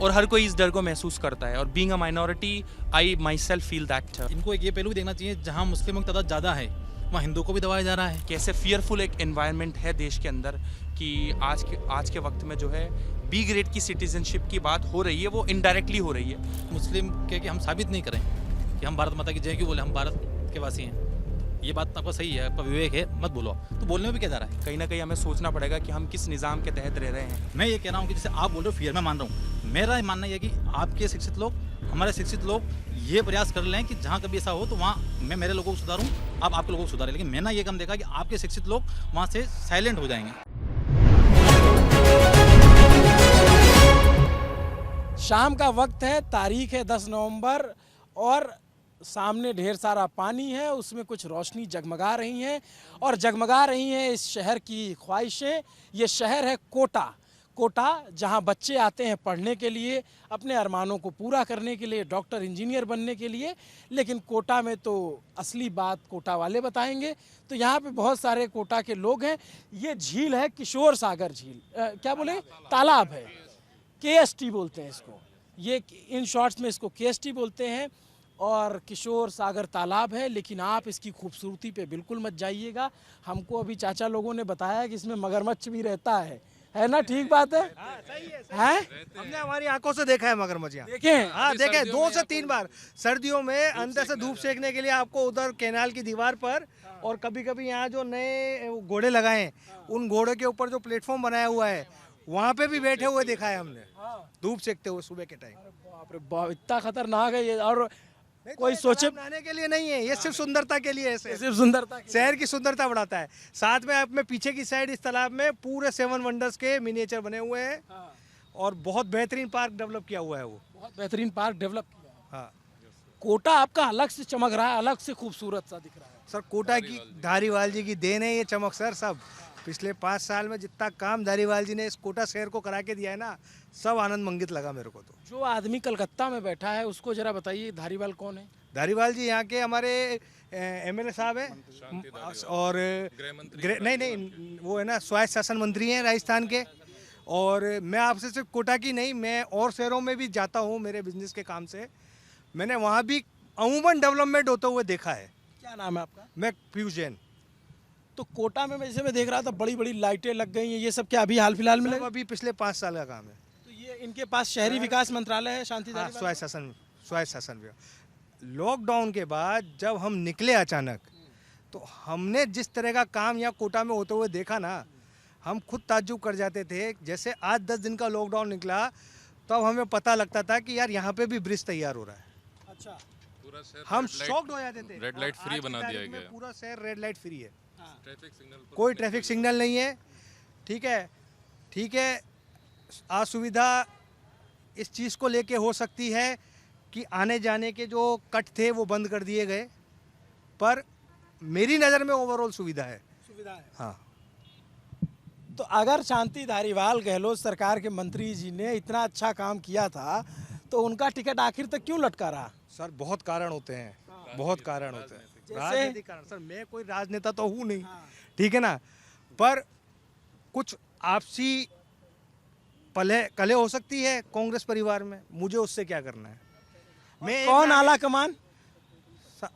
और हर कोई इस डर को महसूस करता है, और being a minority I my self feel that. इनको एक ये पहलू भी देखना चाहिए, जहाँ मुस्लिमों की तादाद ज़्यादा है वहाँ हिंदू को भी दबाया जा रहा है। कैसे फियरफुल एक एनवायरनमेंट है देश के अंदर कि आज के वक्त में जो है बी ग्रेड की सिटीजनशिप की बात हो रही है, वो इनडायरेक्टली हो रही है। मुस्लिम के कि हम साबित नहीं करें कि हम भारत माता की जय क्यों बोले, हम भारत के वासी हैं, ये बात आपका सही है, आपका विवेक है, मत बोलो। तो बोलने में भी क्या जा रहा है? कहीं ना कहीं हमें सोचना पड़ेगा कि हम किस निज़ाम के तहत रह रहे हैं। मैं ये कह रहा हूँ कि जैसे आप बोल रहे हो फियर, मैं मान रहा हूँ। मेरा मानना यह है कि आपके शिक्षित लोग, हमारे शिक्षित लोग ये प्रयास कर लें कि जहाँ कभी ऐसा हो तो वहाँ मैं मेरे लोगों को सुधारूँ, आप आपके लोगों को सुधारें। लेकिन मैंने ये कम देखा कि आपके शिक्षित लोग वहाँ से साइलेंट हो जाएंगे। शाम का वक्त है, तारीख है 10 नवंबर और सामने ढेर सारा पानी है, उसमें कुछ रोशनी जगमगा रही हैं और जगमगा रही हैं इस शहर की ख्वाहिशें। ये शहर है कोटा। कोटा जहां बच्चे आते हैं पढ़ने के लिए, अपने अरमानों को पूरा करने के लिए, डॉक्टर इंजीनियर बनने के लिए। लेकिन कोटा में तो असली बात कोटा वाले बताएंगे। तो यहाँ पे बहुत सारे कोटा के लोग हैं। ये झील है किशोर सागर झील, क्या बोले, तालाब है, केएसटी बोलते हैं इसको। ये इन शॉर्ट्स में इसको केएसटी बोलते हैं और किशोर सागर तालाब है। लेकिन आप इसकी खूबसूरती पे बिल्कुल मत जाइएगा। हमको अभी चाचा लोगों ने बताया कि इसमें मगरमच्छ भी रहता है ना? ठीक बात है? सही है, हैं? हमने हमारी आंखों से देखा है मगरमच्छ यहाँ। देखें? हाँ देखे, 2 से 3 बार सर्दियों में अंदर से धूप सेकने के लिए आपको उधर कैनाल की दीवार पर, और कभी कभी यहाँ जो नए घोड़े लगाए हैं उन घोड़े के ऊपर जो प्लेटफॉर्म बनाया हुआ है वहाँ पे भी बैठे हुए देखा है हमने, धूप सेकते हुए सुबह के टाइम। बाप रे बाप, इतना खतरनाक है ये। और कोई सोचे नहाने के लिए नहीं है, ये सिर्फ सुंदरता के लिए है। सिर्फ सुंदरता के लिए। शहर की सुंदरता बढ़ाता है। साथ में अपने पीछे की साइड इस तालाब में पूरे 7 वंडर्स के मिनिएचर बने हुए हैं और बहुत बेहतरीन पार्क डेवलप किया हुआ है वो। बहुत बेहतरीन पार्क डेवलप किया है। हाँ कोटा आपका अलग से चमक रहा है, अलग से खूबसूरत सा दिख रहा है। सर, कोटा की धारीवाल जी की देन है ये चमक सर। सब पिछले 5 साल में जितना काम धारीवाल जी ने इस कोटा शहर को करा के दिया है ना, सब आनंद मंगित लगा मेरे को। तो जो आदमी कलकत्ता में बैठा है उसको जरा बताइए धारीवाल कौन है? धारीवाल जी यहाँ के हमारे एमएलए साहब हैं और नहीं वो है ना स्वायत्त शासन मंत्री हैं राजस्थान के। और मैं आपसे सिर्फ कोटा की नहीं, मैं और शहरों में भी जाता हूँ मेरे बिजनेस के काम से। मैंने वहाँ भी अमूमन डेवलपमेंट होते हुए देखा है। क्या नाम है आपका? मैं पीयूष जैन। तो कोटा में जैसे मैं देख रहा था बड़ी बड़ी लाइटें लग गई हैं, ये सब क्या अभी हाल फिलहाल में सब लगा? अभी पिछले 5 साल का काम है। तो ये इनके पास शहरी विकास मंत्रालय है, शांति हाँ, धारीवाल? स्वायत्त शासन विभाग। लॉकडाउन के बाद जब हम निकले अचानक, तो हमने जिस तरह का काम यहाँ कोटा में होते हुए देखा ना, हम खुद ताज्जुब कर जाते थे। जैसे आज 10 दिन का लॉकडाउन निकला तब हमें पता लगता था कि यार यहाँ पे भी ब्रिज तैयार हो रहा है। अच्छा। हम शॉक्ड हो जाते थे। रेड लाइट फ्री बना दिया गया। पूरा शहर रेड लाइट फ्री है, ट्रैफिक सिग्नल कोई ट्रैफिक सिग्नल नहीं है। ठीक है। असुविधा इस चीज़ को लेके हो सकती है कि आने जाने के जो कट थे वो बंद कर दिए गए, पर मेरी नज़र में ओवरऑल सुविधा है। हाँ। तो अगर शांति धारीवाल गहलोत सरकार के मंत्री जी ने इतना अच्छा काम किया था तो उनका टिकट आखिर तक क्यों लटका रहा? सर, बहुत कारण होते हैं, बहुत कारण होते हैं। जैसे? राजनीतिक कारण। सर, मैं कोई राजनेता तो हूँ नहीं, ठीक है ना, पर कुछ आपसी कलह हो सकती है कांग्रेस परिवार में। मुझे उससे क्या करना है? मैं कौन आला कमान?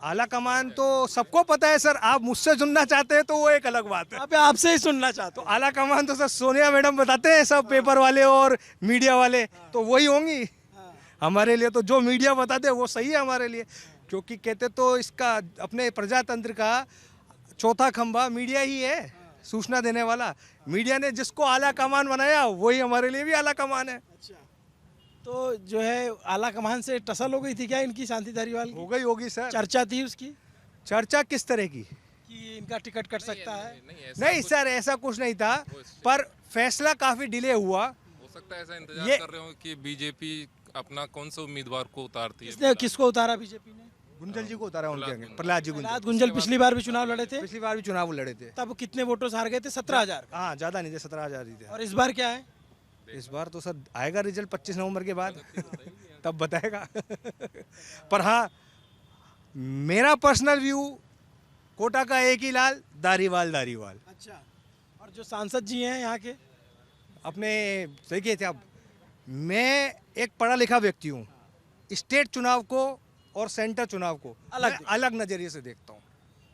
आला कमान तो सबको पता है सर। आप मुझसे सुनना चाहते हैं तो वो एक अलग बात है। अब आपसे ही सुनना चाहते तो आला कमान तो सर सोनिया मैडम बताते हैं, सब पेपर वाले और मीडिया वाले तो वही होंगी हमारे लिए। तो जो मीडिया बताते हैं वो सही है हमारे लिए, क्योंकि कहते तो इसका अपने प्रजातंत्र का चौथा खंभा मीडिया ही है, सूचना देने वाला। मीडिया ने जिसको आला कमान बनाया वही हमारे लिए भी आला कमान है। अच्छा, तो जो है आला कमान से टसल हो गई थी क्या इनकी, शांति धारीवाल की? हो गई होगी सर। चर्चा थी उसकी चर्चा किस तरह की? कि इनका टिकट कट सकता है? नहीं सर, ऐसा कुछ नहीं था, पर फैसला काफी डिले हुआ। हो सकता है ऐसा इंतजार ये- कर रहे हो कि बीजेपी अपना कौन सा उम्मीदवार को उतारती है। किसने किसको उतारा बीजेपी ने? गुंजल जी को उतारा उनके आगे, प्रहलाद जी प्रहलाद गुंजल। गुंजल पिछली बार भी चुनाव लड़े थे, पिछली बार भी चुनाव लड़े थे। तब कितने वोटों से हार गए थे? 17,000। हाँ, ज्यादा नहीं थे, 17,000 ही थे। और इस बार क्या है? इस बार तो सर आएगा रिजल्ट 25 नवंबर के बाद तब बताएगा। पर हाँ, मेरा पर्सनल व्यू कोटा का एक ही लाल, धारीवाल। अच्छा, और जो सांसद जी हैं यहाँ के? अपने देखिए थे आप, मैं एक पढ़ा लिखा व्यक्ति हूँ, स्टेट चुनाव को और सेंटर चुनाव को अलग मैं अलग नजरिए से देखता हूँ।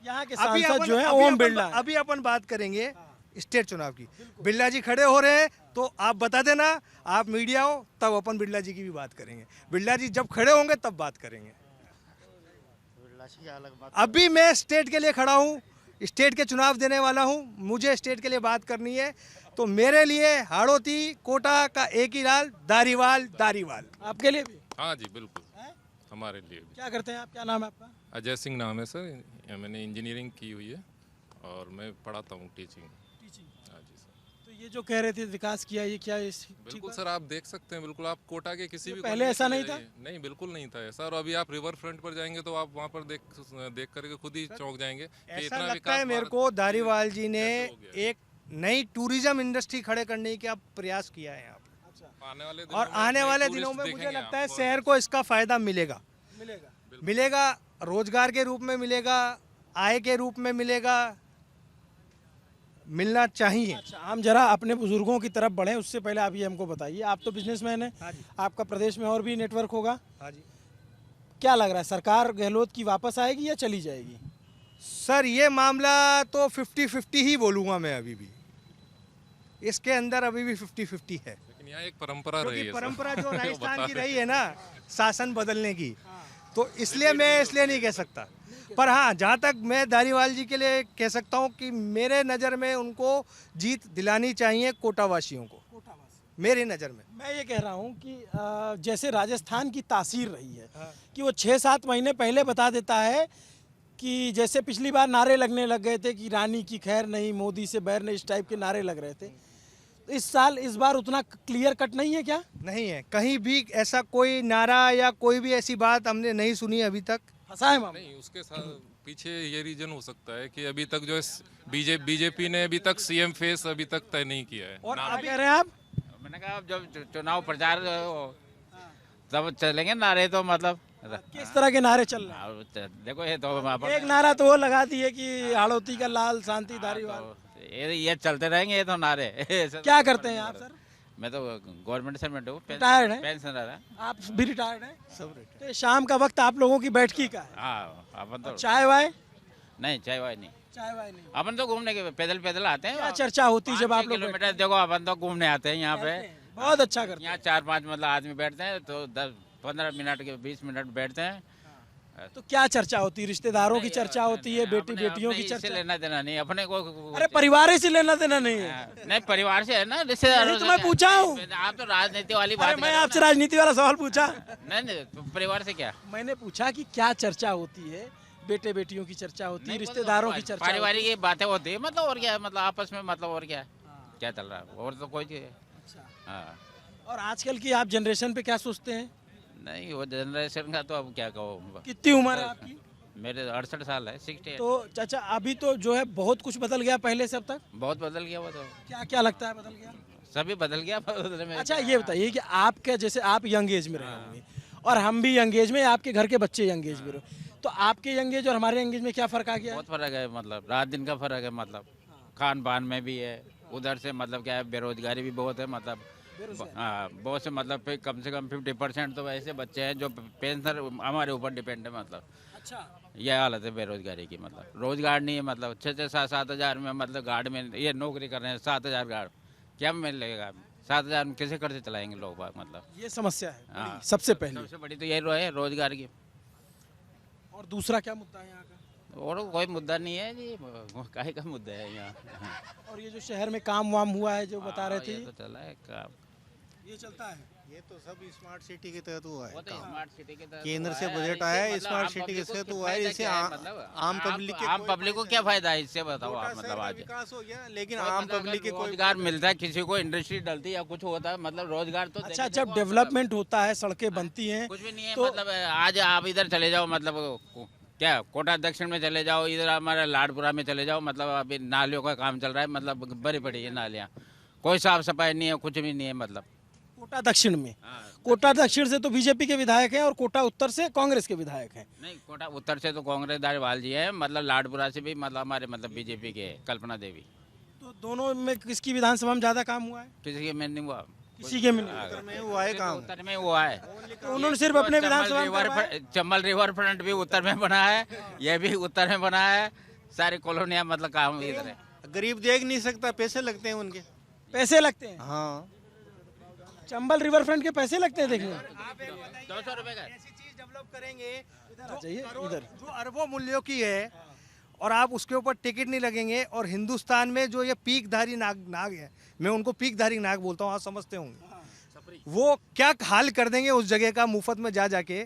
यहाँ के अभी सांसद अपन- जो है अभी ओम अपन- बिरला है। अभी अपन बात करेंगे स्टेट चुनाव की। बिरला जी खड़े हो रहे हैं तो आप बता देना, आप मीडिया हो, तब अपन बिरला जी की भी बात करेंगे। बिरला जी जब खड़े होंगे तब बात करेंगे। अभी मैं स्टेट के लिए खड़ा हूँ, स्टेट के चुनाव देने वाला हूँ, मुझे स्टेट के लिए बात करनी है। तो मेरे लिए हाड़ौती कोटा का एक ही लाल, दारीवाल दारीवाल। आपके लिए भी हाँ जी बिल्कुल, हैं? हमारे लिए भी। क्या करते हैं आप, क्या नाम है आपका? अजय सिंह नाम है सर, मैंने इंजीनियरिंग की हुई है और मैं पढ़ाता हूँ टीचिंग। टीचिंग। हाँ जी सर, तो ये जो कह रहे थे विकास किया, ये क्या इस ठीक बिल्कुल बात? सर, आप देख सकते हैं, बिल्कुल आप कोटा के किसी ये भी पहले कॉलोनी ऐसा चले नहीं था? जाइए। नहीं, बिल्कुल नहीं था ऐसा। और अभी आप रिवर फ्रंट पर जाएंगे तो आप वहाँ पर देख करके खुद ही चौंक जाएंगे कि ऐसा इतना लगता विकास है मेरे भारत को दारीवाल जी ने कैसे हो गया है। एक नई टूरिज्म इंडस्ट्री खड़े करने का प्रयास किया है यहाँ पे। आने वाले दिनों और में आने नए वाले टूरिस्ट दिनों में मुझे देखेंगे लगता है आप। शहर को इसका फायदा मिलेगा। मिलेगा। मिलेगा, रोजगार के रूप में मिलेगा, आय के रूप में मिलेगा, मिलना चाहिए। अच्छा, हम जरा अपने बुजुर्गों की तरफ बढ़े, उससे पहले आप ये हमको बताइए, आप तो बिजनेसमैन हैं, हाँ जी। आपका प्रदेश में और भी नेटवर्क होगा, हाँ जी क्या लग रहा है सरकार गहलोत की वापस आएगी या चली जाएगी? सर, ये मामला तो 50-50 ही बोलूँगा मैं। अभी भी इसके अंदर अभी भी 50-50 है, लेकिन यहाँ एक परंपरा रही क्योंकि है सर। परंपरा जो वो राजस्थान बता की दें। रही है ना शासन बदलने की, तो इसलिए मैं इसलिए नहीं कह सकता। पर हाँ, जहाँ तक मैं दारीवाल जी के लिए कह सकता हूँ कि मेरे नज़र में उनको जीत दिलानी चाहिए कोटावासियों को, मेरी नज़र में। मैं ये कह रहा हूँ कि जैसे राजस्थान की तासीर रही है हाँ। कि वो 6-7 महीने पहले बता देता है कि जैसे पिछली बार नारे लगने लग गए थे कि रानी की खैर नहीं, मोदी से बैर नहीं, इस टाइप के नारे लग रहे थे। तो इस बार उतना क्लियर कट नहीं है क्या? नहीं है, कहीं भी ऐसा कोई नारा या कोई भी ऐसी बात हमने नहीं सुनी अभी तक। फंसा है मामला। नहीं, उसके साथ पीछे ये रीजन हो सकता है कि अभी तक जो है बीजेपी ने अभी तक सीएम फेस अभी तक तय नहीं किया है। और नाम आप कह रहे हैं आप? मैंने कहा अब जब चुनाव प्रचार हो, तब चलेंगे नारे तो मतलब किस तरह के नारे चल रहे हैं? अब देखो ये तो अपन- एक नारा तो वो लगा दिए कि हाड़ौती का लाल शांति धारीवाल। तो ये चलते रहेंगे ये तो नारे। क्या करते हैं आप सर? मैं तो गवर्नमेंट सर्वेंट हूँ, Retired हैं? पेंशनर है। आप भी रिटायर्ड हैं? सब रिटायर्ड। तो शाम का वक्त आप लोगों की बैठकी का है, हाँ, अपन तो चाय वाय? नहीं, चाय वाय नहीं, चाय वाय नहीं। अपन तो घूमने के पैदल आते हैं। क्या चर्चा होती है जब आप लोग किलोमीटर देखो, अपन तो घूमने आते हैं यहाँ पे। बैठते हैं? बहुत अच्छा करते हैं। यहाँ 4-5 मतलब आदमी बैठते हैं तो 10-15 मिनट के 20 मिनट बैठते हैं। तो क्या चर्चा होती है? रिश्तेदारों की चर्चा होती है, बेटी अपने- बेटियों अपने की इससे चर्चा? लेना देना नहीं अपने को। अरे परिवार से लेना देना नहीं है। नहीं, परिवार से है ना, रिश्तेदारों यही तो से मैं क्या? पूछा हूँ। आप तो राजनीति वाली अरे बात मैं कर रहे हो आपसे ना। राजनीति वाला सवाल पूछा। नहीं, तो परिवार से क्या? मैंने पूछा कि क्या चर्चा होती है, बेटे बेटियों की चर्चा होती है, नहीं, रिश्तेदारों की मतलब चर्चा होती पारिवारिक ये बातें होती है, मतलब और क्या है, मतलब आपस में, मतलब और क्या है? क्या चल रहा है और तो कोई चीज़- है। अच्छा। हाँ। और आजकल की आप जनरेशन पे क्या सोचते हैं? नहीं, वो जनरेशन का तो अब क्या कहो। कितनी उम्र है आपकी? मेरे 68 साल है, 68। तो चाचा अभी तो जो है बहुत कुछ बदल गया पहले से अब तक। बहुत बदल गया वो तो, क्या क्या लगता है बदल गया? सभी बदल गया बदलने में। अच्छा ये बताइए कि आपके जैसे आप यंग एज में रहे होंगे और हम भी यंग एज में, आपके घर के बच्चे यंग एज में रहे, तो आपके यंग एज और हमारे यंग एज में क्या फर्क आ गया है? बहुत फर्क है, मतलब रात दिन का फर्क है, मतलब खान पान में भी है। उधर से मतलब क्या है, बेरोजगारी भी बहुत है, मतलब हाँ, बहुत से मतलब कम से कम 50% तो ऐसे बच्चे हैं जो पेंशनर हमारे ऊपर डिपेंड है, मतलब अच्छा। यह हालत है बेरोजगारी की। मतलब रोजगार नहीं है, मतलब 6-7 हज़ार में, मतलब गार्ड में ये नौकरी कर रहे हैं, 7,000 गार्ड क्या मिलेगा? 7,000 में कैसे कर्ज चलाएंगे लोग बाग, मतलब ये समस्या है हाँ। बड़ी, सबसे पहले। सबसे बड़ी तो यही है रोजगार की। और दूसरा क्या मुद्दा है यहाँ का? और कोई मुद्दा नहीं है जी, काहे का मुद्दा है यहाँ। और ये जो शहर में काम वाम हुआ है जो बता रहे थे, ये तो चला है काम। ये चलता है। ये तो सब स्मार्ट सिटी के तहत हुआ वो है तो स्मार्ट सिटी के तहत केंद्र हुआ से है। बजट इससे आया है, मतलब स्मार्ट आम सिटी पब्लिक के को तहत क्या हुआ है, फायदा इससे क्या है? मतलब आम पब्लिक के आम कोई पब्लिक को फायदा क्या नहीं। फायदा है इससे बताओ आप, छोटा मतलब शहर का आज विकास हो गया, लेकिन कोई आम मतलब पब्लिक के अगर कोई रोजगार मिलता है, किसी को इंडस्ट्री डलती है या कुछ होता है, मतलब रोजगार तो अच्छा, देखो जब आप, डेवलपमेंट होता है, सड़कें बनती हैं, कुछ भी नहीं है, तो- मतलब आज आप इधर चले जाओ, मतलब क्या कोटा दक्षिण में चले जाओ, इधर हमारे लाडपुरा में चले जाओ, मतलब अभी नालियों का काम चल रहा है, मतलब बड़ी पड़ी है नालियाँ, कोई साफ सफाई नहीं है, कुछ भी नहीं है, मतलब कोटा दक्षिण में। हाँ। कोटा दक्षिण से तो बीजेपी के विधायक हैं और कोटा उत्तर से कांग्रेस के विधायक हैं। नहीं, कोटा उत्तर से तो कांग्रेस दारीवाल जी है, मतलब लाडपुरा से भी मतलब हमारे मतलब बीजेपी के कल्पना देवी। तो दोनों में किसकी विधानसभा में ज़्यादा काम हुआ है? किसी के में नहीं हुआ, किसी के में नहीं। हाँ, में हुआ है काम। उत्तर में हुआ है। तो उन्होंने सिर्फ अपने विधानसभा में करवाया। चंबल रिवर फ्रंट भी उत्तर में बना है, ये भी उत्तर में बना है, सारी कॉलोनियाँ मतलब काम इधर है। गरीब देख नहीं सकता, पैसे लगते हैं उनके। पैसे लगते हैं, हाँ, चंबल रिवर फ्रंट के पैसे लगते हैं देखने में। 200 रुपए का ऐसी चीज डेवलप करेंगे चाहिए इधर। जो अरबों मूल्यों की है और आप उसके ऊपर टिकट नहीं लगेंगे। और हिंदुस्तान में जो ये पीकधारी नाग है, मैं उनको पीकधारी नाग बोलता हूँ, आप समझते होंगे, वो क्या हाल कर देंगे उस जगह का मुफ्त में जा जाके।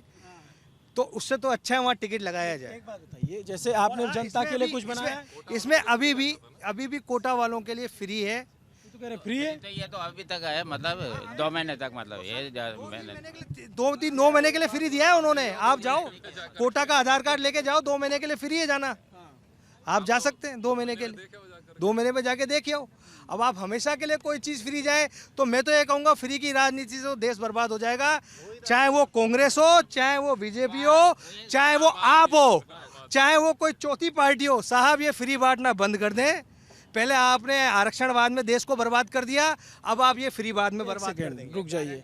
तो उससे तो अच्छा है वहाँ टिकट लगाया जाए। एक बात बताइए, जैसे आपने और जनता इसमें के लिए अभी- कुछ बनाया है, इसमें अभी भी कोटा वालों के लिए फ्री है। ये तो कह रहे फ्री है। तो ये तो अभी तक है, मतलब 2 महीने तक, मतलब ये मैंने 9 महीने के लिए फ्री दिया है उन्होंने। आप जाओ, कोटा का आधार कार्ड लेके जाओ, 2 महीने के लिए फ्री है जाना। आप जा सकते हैं 2 महीने के लिए, 2 महीने में जाके देखिए आओ। अब आप हमेशा के लिए कोई चीज़ फ्री जाए तो मैं तो ये कहूँगा फ्री की राजनीति से तो देश बर्बाद हो जाएगा। चाहे वो कांग्रेस हो, चाहे वो बीजेपी हो, चाहे वो आप हो, चाहे वो कोई चौथी पार्टी हो। साहब ये फ्री बांटना बंद कर दें। पहले आपने आरक्षणवाद में देश को बर्बाद कर दिया, अब आप ये फ्री बाद में बर्बाद कर देंगे। रुक जाइए,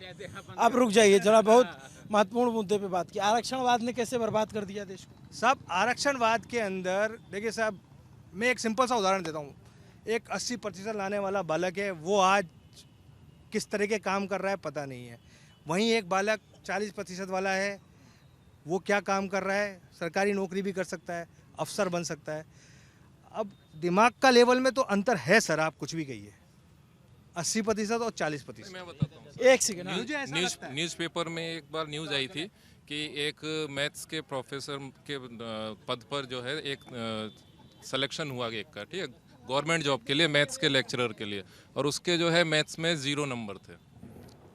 अब रुक जाइए जरा, बहुत महत्वपूर्ण मुद्दे पे बात की। आरक्षणवाद ने कैसे बर्बाद कर दिया देश को? साहब आरक्षणवाद के अंदर देखिए साहब, मैं एक सिंपल सा उदाहरण देता हूँ। एक 80% लाने वाला बालक है, वो आज किस तरह के काम कर रहा है पता नहीं है। वहीं एक बालक 40% वाला है, वो क्या काम कर रहा है, सरकारी नौकरी भी कर सकता है, अफसर बन सकता है। अब दिमाग का लेवल में तो अंतर है सर, आप कुछ भी कहिए, 80% और 40%। मैं बताता हूँ, एक सेकंड, हाँ। न्यूज़पेपर में एक बार न्यूज़ आई थी कि एक मैथ्स के प्रोफेसर के पद पर जो है एक सिलेक्शन हुआ एक का, ठीक है, गवर्नमेंट जॉब के लिए, मैथ्स के लेक्चरर के लिए, और उसके जो है मैथ्स में 0 नंबर थे,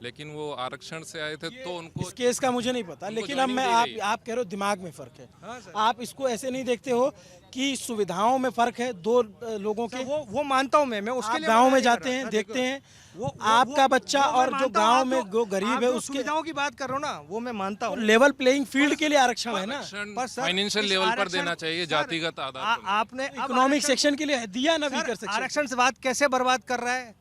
लेकिन वो आरक्षण से आए थे तो उनको इस केस का मुझे नहीं पता, उनको लेकिन अब joining मैं दी गई है। आप कह रहे हो दिमाग में फर्क है। आप इसको ऐसे नहीं देखते हो कि सुविधाओं में फर्क है दो लोगों के। वो मानता हूँ मैं उसके आप लिए गांव मना में नहीं कर जाते रहा। हैं, सर, देखते देखो, हैं, वो आपका बच्चा वो मैं और जो मानता हूँ, गांव आप में जो गरीब आप है जो उसके सुविधाओं की बात कर रहे हो ना, वो मैं मानता हूँ। लेवल प्लेइंग फील्ड के लिए आरक्षण है ना। आरक्षण पर सर, फाइनेंशियल इस लेवल पर आरक्षण- देना चाहिए, सर, जातिगत आधार पर। आपने अब इकोनॉमिक आरक्षण- सेक्शन के लिए दिया ना, सर, वीकर सेक्शन। आरक्षण से बात कैसे बर्बाद कर रहा है?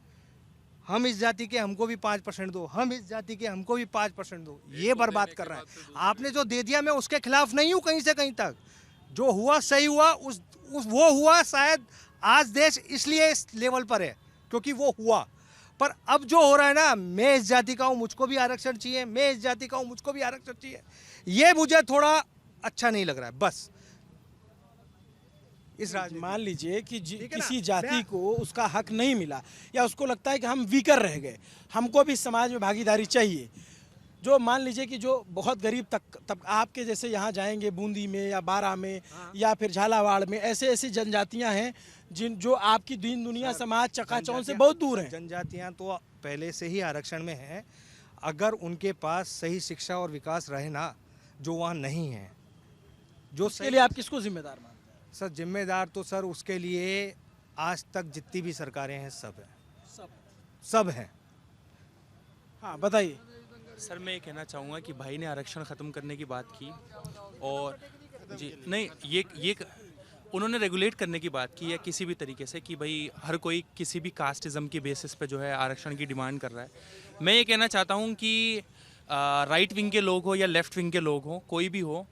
हम इस जाति के हमको भी 5% दो, हम इस जाति के हमको भी 5% दो, ये बर्बाद कर रहा है। आपने जो दे दिया मैं उसके खिलाफ नहीं हूँ कहीं से कहीं तक। जो हुआ सही हुआ, उस वो हुआ। शायद आज देश इसलिए इस लेवल पर है क्योंकि वो हुआ। पर अब जो हो रहा है ना, मैं इस जाति का हूँ मुझको भी आरक्षण चाहिए, मैं इस जाति का हूँ मुझको भी आरक्षण चाहिए, ये मुझे थोड़ा अच्छा नहीं लग रहा है। बस इस राजनीति मान लीजिए कि ठीक है ना? किसी जाति मैं- को उसका हक नहीं मिला, या उसको लगता है कि हम वीकर रह गए, हमको भी समाज में भागीदारी चाहिए। जो मान लीजिए कि जो बहुत गरीब तक आपके जैसे यहाँ जाएंगे बूंदी में या बारा में या फिर झालावाड़ में, ऐसे ऐसी जनजातियाँ हैं जो आपकी दीन दुनिया समाज चकाचौंध से बहुत दूर हैं। जनजातियां तो पहले से ही आरक्षण में हैं। अगर उनके पास सही शिक्षा और विकास रहे ना, जो वहाँ नहीं है, जो इसके लिए आप किसको जिम्मेदार मानते हैं? सर जिम्मेदार तो सर उसके लिए आज तक जितनी भी सरकारें हैं सब हैं। हाँ बताइए। सर मैं ये कहना चाहूँगा कि भाई ने आरक्षण ख़त्म करने की बात की, और जी नहीं, ये उन्होंने रेगुलेट करने की बात की, या किसी भी तरीके से कि भाई हर कोई किसी भी कास्टिज़म के बेसिस पे जो है आरक्षण की डिमांड कर रहा है। मैं ये कहना चाहता हूँ कि राइट विंग के लोग हो या लेफ़्ट विंग के लोग हो, कोई भी हो,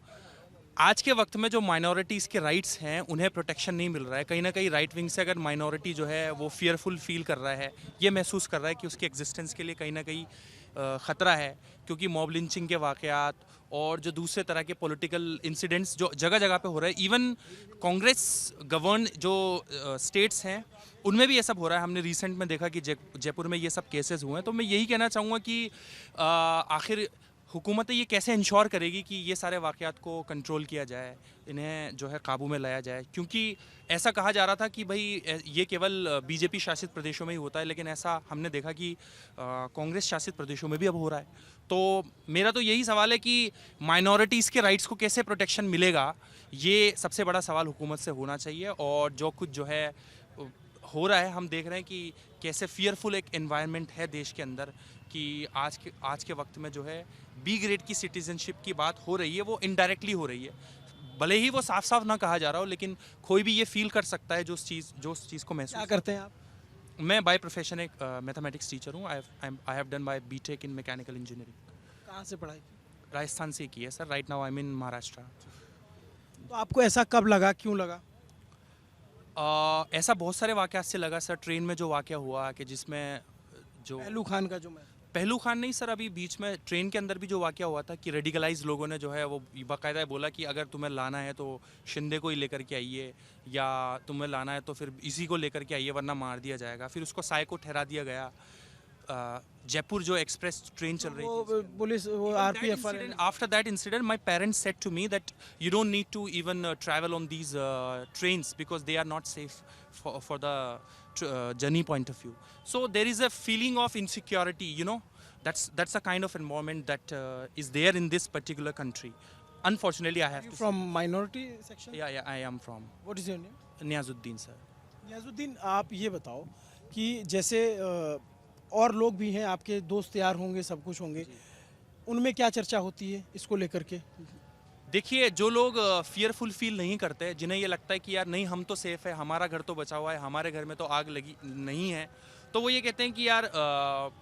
आज के वक्त में जो माइनॉरिटीज़ के राइट्स हैं उन्हें प्रोटेक्शन नहीं मिल रहा है। कहीं ना कहीं राइट विंग से अगर माइनॉरिटी जो है वो फियरफुल फील कर रहा है, ये महसूस कर रहा है कि उसकी एग्जिस्टेंस के लिए कहीं ना कहीं ख़तरा है, क्योंकि मॉब लिंचिंग के वाक़यात और जो दूसरे तरह के पॉलिटिकल इंसिडेंट्स जो जगह जगह पे हो रहे हैं, इवन कांग्रेस गवर्न जो स्टेट्स हैं उनमें भी ये सब हो रहा है। हमने रिसेंट में देखा कि जयपुर में ये सब केसेस हुए हैं। तो मैं यही कहना चाहूँगा कि आखिर हुकूमत ये कैसे इंश्योर करेगी कि ये सारे वाक़यात को कंट्रोल किया जाए, इन्हें जो है काबू में लाया जाए, क्योंकि ऐसा कहा जा रहा था कि भाई ये केवल बीजेपी शासित प्रदेशों में ही होता है, लेकिन ऐसा हमने देखा कि कांग्रेस शासित प्रदेशों में भी अब हो रहा है। तो मेरा तो यही सवाल है कि माइनॉरिटीज़ के राइट्स को कैसे प्रोटेक्शन मिलेगा, ये सबसे बड़ा सवाल हुकूमत से होना चाहिए। और जो कुछ जो है हो रहा है, हम देख रहे हैं कि कैसे फियरफुल एक एनवायरनमेंट है देश के अंदर, कि आज के वक्त में जो है बी ग्रेड की सिटीजनशिप की बात हो रही है, वो इनडायरेक्टली हो रही है। भले ही वो साफ साफ ना कहा जा रहा हो, लेकिन कोई भी ये फील कर सकता है जो उस चीज़ को महसूस क्या करते हैं आप? मैं बाय प्रोफेशन एक मैथमेटिक्स टीचर हूँ। I have done my BTech in mechanical engineering. कहाँ से पढ़ाई? राजस्थान से की है sir. Right now I am in Maharashtra. तो आपको ऐसा कब लगा, क्यों लगा? ऐसा बहुत सारे वाक़यात से लगा सर। ट्रेन में जो वाक़या हुआ कि जिसमें जो पहलू खान का जो मैं पहलू खान नहीं सर, अभी बीच में ट्रेन के अंदर भी जो वाक़या हुआ था कि रेडिकलाइज लोगों ने जो है वो बाकायदा बोला कि अगर तुम्हें लाना है तो शिंदे को ही लेकर के आइए, या तुम्हें लाना है तो फिर इसी को लेकर के आइए वरना मार दिया जाएगा। फिर उसको साइको ठहरा दिया गया। जयपुर जो एक्सप्रेस ट्रेन चल रही थी, वो पुलिस वो आरपीएफ वाले after that incident my parents said to me that you don't need to even travel on these trains because they are not safe for the journey point of view. So there is a feeling of insecurity, you know. That's a kind of environment that is there in this particular country. Unfortunately I have to from minority section? yeah I am from what is your name? Niazuddin sir. Niyazuddin, आप ये बताओ कि जैसे और लोग भी हैं, आपके दोस्त यार होंगे, सब कुछ होंगे, उनमें क्या चर्चा होती है इसको लेकर के? देखिए, जो लोग फियरफुल फील नहीं करते, जिन्हें ये लगता है कि यार नहीं हम तो सेफ है, हमारा घर तो बचा हुआ है, हमारे घर में तो आग लगी नहीं है, तो वो ये कहते हैं कि यार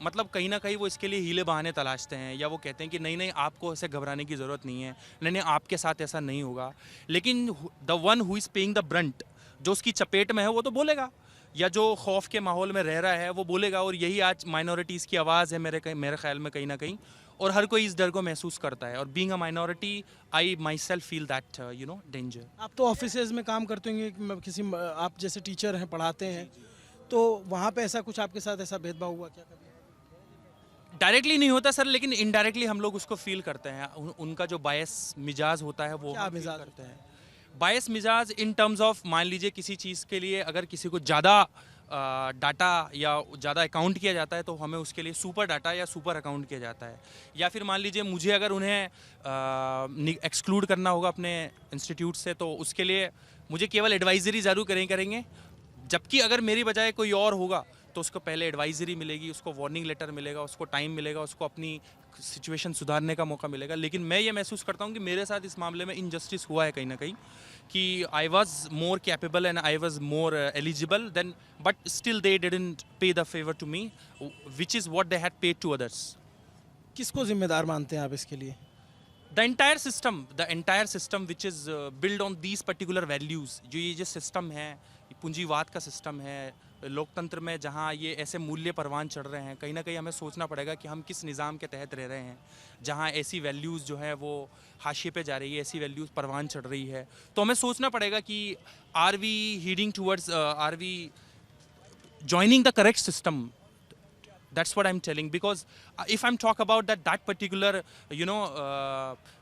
मतलब कहीं ना कहीं वो इसके लिए हीले बहाने तलाशते हैं, या वो कहते हैं कि नहीं नहीं आपको ऐसे घबराने की ज़रूरत नहीं है, नहीं नहीं आपके साथ ऐसा नहीं होगा। लेकिन the one who is paying the Brunt, जो उसकी चपेट में है वो तो बोलेगा, या जो खौफ के माहौल में रह रहा है वो बोलेगा। और यही आज माइनॉरिटीज़ की आवाज़ है मेरे ख्याल में कहीं ना कहीं, और हर कोई इस डर को महसूस करता है। और being a minority I my self feel that you know danger. आप तो ऑफिसेज में काम करते होंगे, किसी आप जैसे टीचर हैं, पढ़ाते हैं, तो वहाँ पे ऐसा कुछ आपके साथ ऐसा भेदभाव हुआ क्या कभी? डायरेक्टली नहीं होता सर, लेकिन इनडायरेक्टली हम लोग उसको फील करते हैं। उनका जो बायस मिजाज होता है वो क्या हम feel मिजाज करते हैं। बायस मिजाज इन टर्म्स ऑफ, मान लीजिए किसी चीज़ के लिए अगर किसी को ज़्यादा डाटा या ज़्यादा अकाउंट किया जाता है तो हमें उसके लिए सुपर डाटा या सुपर अकाउंट किया जाता है। या फिर मान लीजिए मुझे अगर उन्हें एक्सक्लूड करना होगा अपने इंस्टीट्यूट से, तो उसके लिए मुझे केवल एडवाइजरी ज़रूर करेंगे। जबकि अगर मेरी बजाय कोई और होगा तो उसको पहले एडवाइजरी मिलेगी, उसको वार्निंग लेटर मिलेगा, उसको टाइम मिलेगा, उसको अपनी सिचुएशन सुधारने का मौका मिलेगा। लेकिन मैं ये महसूस करता हूँ कि मेरे साथ इस मामले में इनजस्टिस हुआ है कहीं ना कहीं, कि I was more capable and I was more eligible then, but still they didn't pay the favour to me which is what they had paid to others. किसको जिम्मेदार मानते हैं आप इसके लिए? the entire system which is built on these particular values, जो ये system है, पूंजीवाद का सिस्टम है, लोकतंत्र में जहाँ ये ऐसे मूल्य परवान चढ़ रहे हैं, कहीं ना कहीं हमें सोचना पड़ेगा कि हम किस निज़ाम के तहत रह रहे हैं, जहाँ ऐसी वैल्यूज़ जो है वो हाशिए पे जा रही है, ऐसी वैल्यूज़ परवान चढ़ रही है। तो हमें सोचना पड़ेगा कि are we heading towards, are we joining the correct system? That's what I'm telling, because if I'm talk about that particular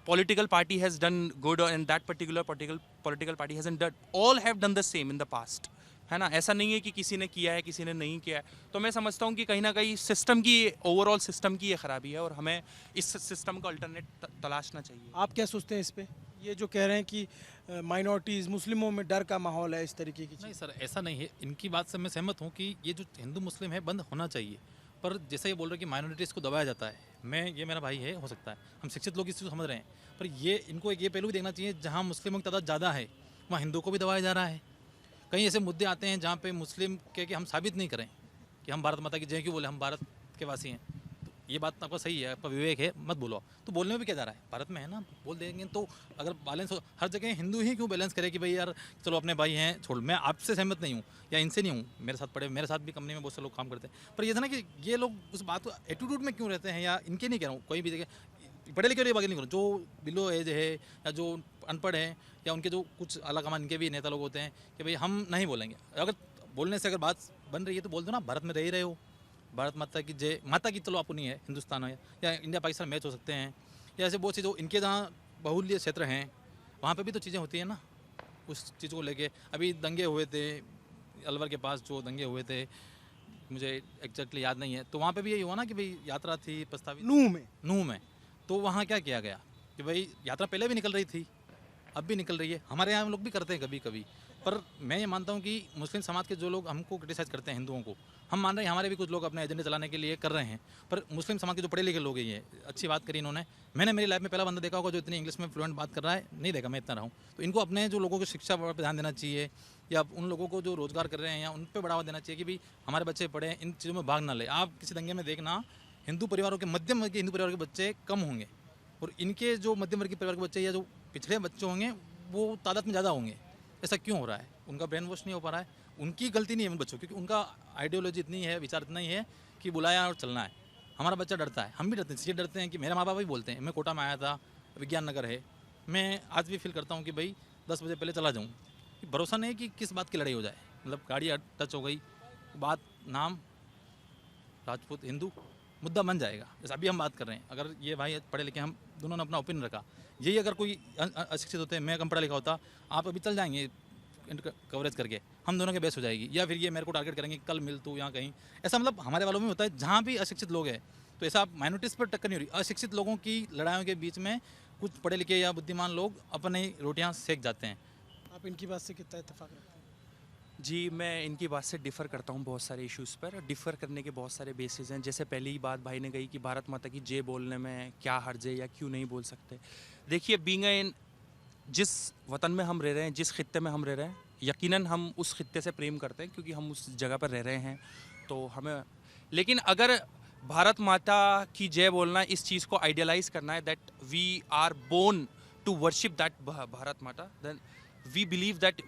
political party has done good and that particular political party hasn't done, all have done the same in the past, है ना। ऐसा नहीं है कि किसी ने किया है किसी ने नहीं किया है। तो मैं समझता हूँ कि कहीं ना कहीं सिस्टम की, ओवरऑल सिस्टम की ये खराबी है और हमें इस सिस्टम का अल्टरनेट तलाशना चाहिए। आप क्या सोचते हैं इस पे? ये जो कह रहे हैं कि माइनॉरिटीज़, मुस्लिमों में डर का माहौल है, इस तरीके की चीज़। नहीं सर, ऐसा नहीं है। इनकी बात से मैं सहमत हूँ कि ये जो हिंदू मुस्लिम है बंद होना चाहिए, पर जैसे ये बोल रहे हैं कि माइनॉरिटीज़ को दबाया जाता है, ये मेरा भाई है, हो सकता है हम शिक्षित लोग इस चीज़ को समझ रहे हैं, पर ये इनको एक ये पहलू भी देखना चाहिए, जहाँ मुस्लिमों की तादाद ज़्यादा है वहाँ हिंदुओं को भी दबाया जा रहा है। कई ऐसे मुद्दे आते हैं जहाँ पे मुस्लिम के कि हम साबित नहीं करें कि हम भारत माता की जय क्यों बोले, हम भारत के वासी हैं, तो ये बात आपका सही है, आपका विवेक है, मत बोलो। तो बोलने में भी क्या जा रहा है, भारत में है ना, बोल देंगे। तो अगर बैलेंस हो, हर जगह हिंदू ही क्यों बैलेंस करे कि भाई यार चलो अपने भाई हैं छोड़। मैं आपसे सहमत नहीं हूँ या इनसे नहीं हूँ, मेरे साथ पढ़े, मेरे साथ भी कंपनी में बहुत से लोग काम करते हैं, पर ये था ना कि ये लोग उस बात को एटीट्यूड में क्यों रहते हैं, या इनके नहीं कह रहा हूँ, कोई भी जगह पढ़े लिखे बात नहीं करूँ, जो बिलो एज है या जो अनपढ़ है या उनके जो कुछ अलग कमान इनके भी नेता लोग होते हैं कि भाई हम नहीं बोलेंगे। अगर बोलने से अगर बात बन रही है तो बोल दो ना, भारत में रह ही रहे हो, भारत माता की जय, माता की चलो अपनी है, हिंदुस्तान है, या इंडिया पाकिस्तान मैच हो सकते हैं, या ऐसे बहुत सी जो इनके जहाँ बहुल्य क्षेत्र हैं वहाँ पे भी तो चीज़ें होती हैं ना, उस चीज़ को लेके। अभी दंगे हुए थे अलवर के पास, जो दंगे हुए थे मुझे एग्जैक्टली याद नहीं है, तो वहाँ पे भी यही हुआ ना कि भाई यात्रा थी प्रस्तावित नूह में, तो वहाँ क्या किया गया कि भाई यात्रा पहले भी निकल रही थी, अब भी निकल रही है, हमारे यहाँ हम लोग भी करते हैं कभी कभी, पर मैं ये मानता हूँ कि मुस्लिम समाज के जो लोग हमको क्रिटिसाइज करते हैं हिंदुओं को, हम मान रहे हैं हमारे भी कुछ लोग अपने एजेंडे चलाने के लिए कर रहे हैं, पर मुस्लिम समाज के जो पढ़े लिखे लोग हैं, ये अच्छी बात करी इन्होंने। मैंने मेरी लाइफ में पहला बंदा देखा होगा जो इतनी इंग्लिश में फ्लुएंट बात कर रहा है, नहीं देखा मैं इतना रहा हूँ। तो इनको अपने जो लोगों को शिक्षा पर ध्यान देना चाहिए, या उन लोगों को जो रोज़गार कर रहे हैं या उन पर बढ़ावा देना चाहिए कि भाई हमारे बच्चे पढ़े, इन चीज़ों में भाग ना ले। आप किसी दंगे में देखना, हिंदू परिवारों के, मध्यम वर्ग के हिंदू परिवार के बच्चे कम होंगे, और इनके जो मध्यम वर्ग के परिवार के बच्चे या जो पिछड़े बच्चे होंगे वो तादाद में ज़्यादा होंगे। ऐसा क्यों हो रहा है? उनका ब्रेन वॉश नहीं हो पा रहा है, उनकी गलती नहीं है उन बच्चों, क्योंकि उनका आइडियोलॉजी इतनी है, विचार इतना ही है कि बुलाया और चलना है। हमारा बच्चा डरता है, हम भी डरते हैं, इसलिए डरते हैं कि मेरे माँ बाप भी बोलते हैं। मैं कोटा में आया था, विज्ञान नगर है, मैं आज भी फील करता हूँ कि भाई 10 बजे पहले चला जाऊँ। भरोसा नहीं है कि किस बात की लड़ाई हो जाए, मतलब गाड़ी टच हो गई, बात नाम राजपूत हिंदू मुद्दा बन जाएगा। जैसे अभी हम बात कर रहे हैं, अगर ये भाई पढ़े लिखे, हम दोनों ने अपना ओपिनियन रखा, यही अगर कोई अशिक्षित होते हैं, मैं कम पढ़ा लिखा होता, आप अभी चल जाएंगे कवरेज करके, हम दोनों के बेस हो जाएगी। या फिर ये मेरे को टारगेट करेंगे कल मिल तू यहाँ कहीं, ऐसा मतलब हमारे वालों में होता है। जहाँ भी अशिक्षित लोग हैं तो ऐसा माइनॉरिटीज़ पर टक्कर नहीं हो रही, अशिक्षित लोगों की लड़ाइयों के बीच में कुछ पढ़े लिखे या बुद्धिमान लोग अपनी रोटियाँ सेक जाते हैं। आप इनकी बात से कितना इत्तेफाक रखते हैं? जी, मैं इनकी बात से डिफ़र करता हूँ बहुत सारे इश्यूज़ पर। डिफ़र करने के बहुत सारे बेसिस हैं। जैसे पहली बात भाई ने कही कि भारत माता की जय बोलने में क्या हर्ज है या क्यों नहीं बोल सकते। देखिए, बीइंग इन जिस वतन में हम रह रहे हैं, जिस खित्ते में हम रह रहे हैं, यकीनन हम उस खित्ते से प्रेम करते हैं क्योंकि हम उस जगह पर रह रहे हैं, तो हमें। लेकिन अगर भारत माता की जय बोलना, इस चीज़ को आइडियलाइज़ करना है that we are born to worship that Bharat Mata, then we believe that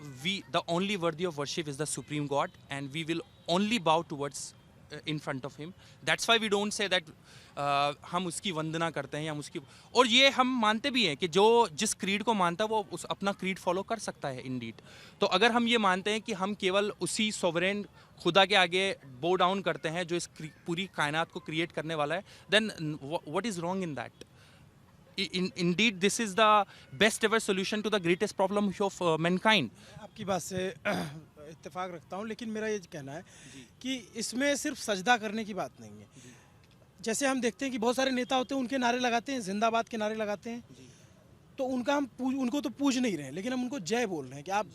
the only worthy of worship is the supreme God, and we will only bow towards in front of him. That's why we don't say that हम उसकी वंदना करते हैं या हम उसकी, और ये हम मानते भी हैं कि जो जिस क्रीड को मानता है वो उस अपना क्रीड फॉलो कर सकता है इंडीड। तो अगर हम ये मानते हैं कि हम केवल उसी सोवरेन खुदा के आगे बो डाउन करते हैं जो इस पूरी कायनात को क्रिएट करने वाला है, then what is wrong in that? Indeed, this is the best ever solution to the greatest problem of mankind. आपकी बात से इत्तेफाक रखता हूँ, लेकिन मेरा ये कहना है कि इसमें सिर्फ सजदा करने की बात नहीं है। जैसे हम देखते हैं कि बहुत सारे नेता होते हैं, उनके नारे लगाते हैं, जिंदाबाद के नारे लगाते हैं, तो उनको तो पूज नहीं रहे हैं, लेकिन हम उनको जय बोल रहे हैं कि आप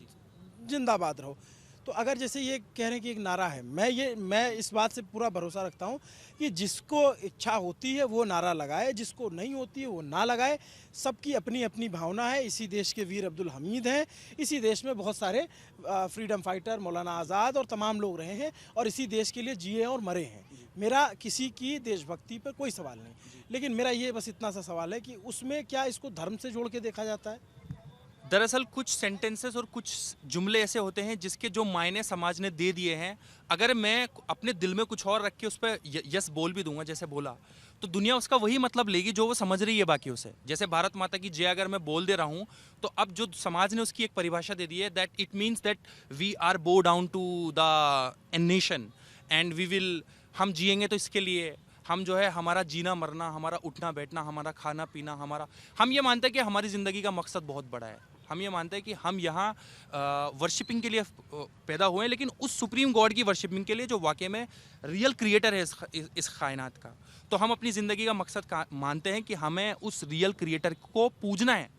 जिंदाबाद रहो। तो अगर जैसे ये कह रहे हैं कि एक नारा है, मैं इस बात से पूरा भरोसा रखता हूँ कि जिसको इच्छा होती है वो नारा लगाए, जिसको नहीं होती है वो ना लगाए। सबकी अपनी अपनी भावना है। इसी देश के वीर अब्दुल हमीद हैं, इसी देश में बहुत सारे फ्रीडम फाइटर, मौलाना आज़ाद और तमाम लोग रहे हैं और इसी देश के लिए जिए और मरे हैं। मेरा किसी की देशभक्ति पर कोई सवाल नहीं, लेकिन मेरा ये बस इतना सा सवाल है कि उसमें क्या इसको धर्म से जोड़ के देखा जाता है? दरअसल कुछ सेंटेंसेस और कुछ जुमले ऐसे होते हैं जिसके जो मायने समाज ने दे दिए हैं, अगर मैं अपने दिल में कुछ और रख के उस पर यस बोल भी दूंगा, जैसे बोला, तो दुनिया उसका वही मतलब लेगी जो वो समझ रही है बाकियों से। जैसे भारत माता की जय अगर मैं बोल दे रहा हूँ, तो अब जो समाज ने उसकी एक परिभाषा दे दी है, that it means that we are bow down to the nation and we will, हम जिएंगे तो इसके लिए, हम जो है हमारा जीना मरना, हमारा उठना बैठना, हमारा खाना पीना, हम ये मानते हैं कि हमारी ज़िंदगी का मकसद बहुत बड़ा है। हम ये मानते हैं कि हम यहाँ वर्शिपिंग के लिए पैदा हुए हैं, लेकिन उस सुप्रीम गॉड की वर्शिपिंग के लिए जो वाकई में रियल क्रिएटर है इस कायनात का। तो हम अपनी ज़िंदगी का मकसद मानते हैं कि हमें उस रियल क्रिएटर को पूजना है,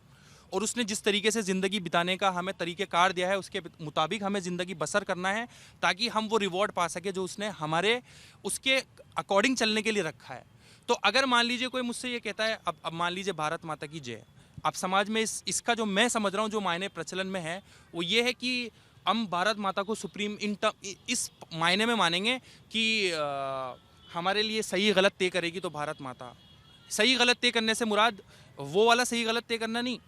और उसने जिस तरीके से ज़िंदगी बिताने का हमें तरीक़ेकार दिया है उसके मुताबिक हमें ज़िंदगी बसर करना है, ताकि हम वो रिवॉर्ड पा सके जो उसने हमारे उसके अकॉर्डिंग चलने के लिए रखा है। तो अगर मान लीजिए कोई मुझसे ये कहता है, अब मान लीजिए भारत माता की जय, अब समाज में इसका जो मैं समझ रहा हूँ, जो मायने प्रचलन में है, वो ये है कि हम भारत माता को सुप्रीम इस मायने में मानेंगे कि हमारे लिए सही गलत तय करेगी तो भारत माता। सही गलत तय करने से मुराद वो वाला सही गलत तय करना नहीं,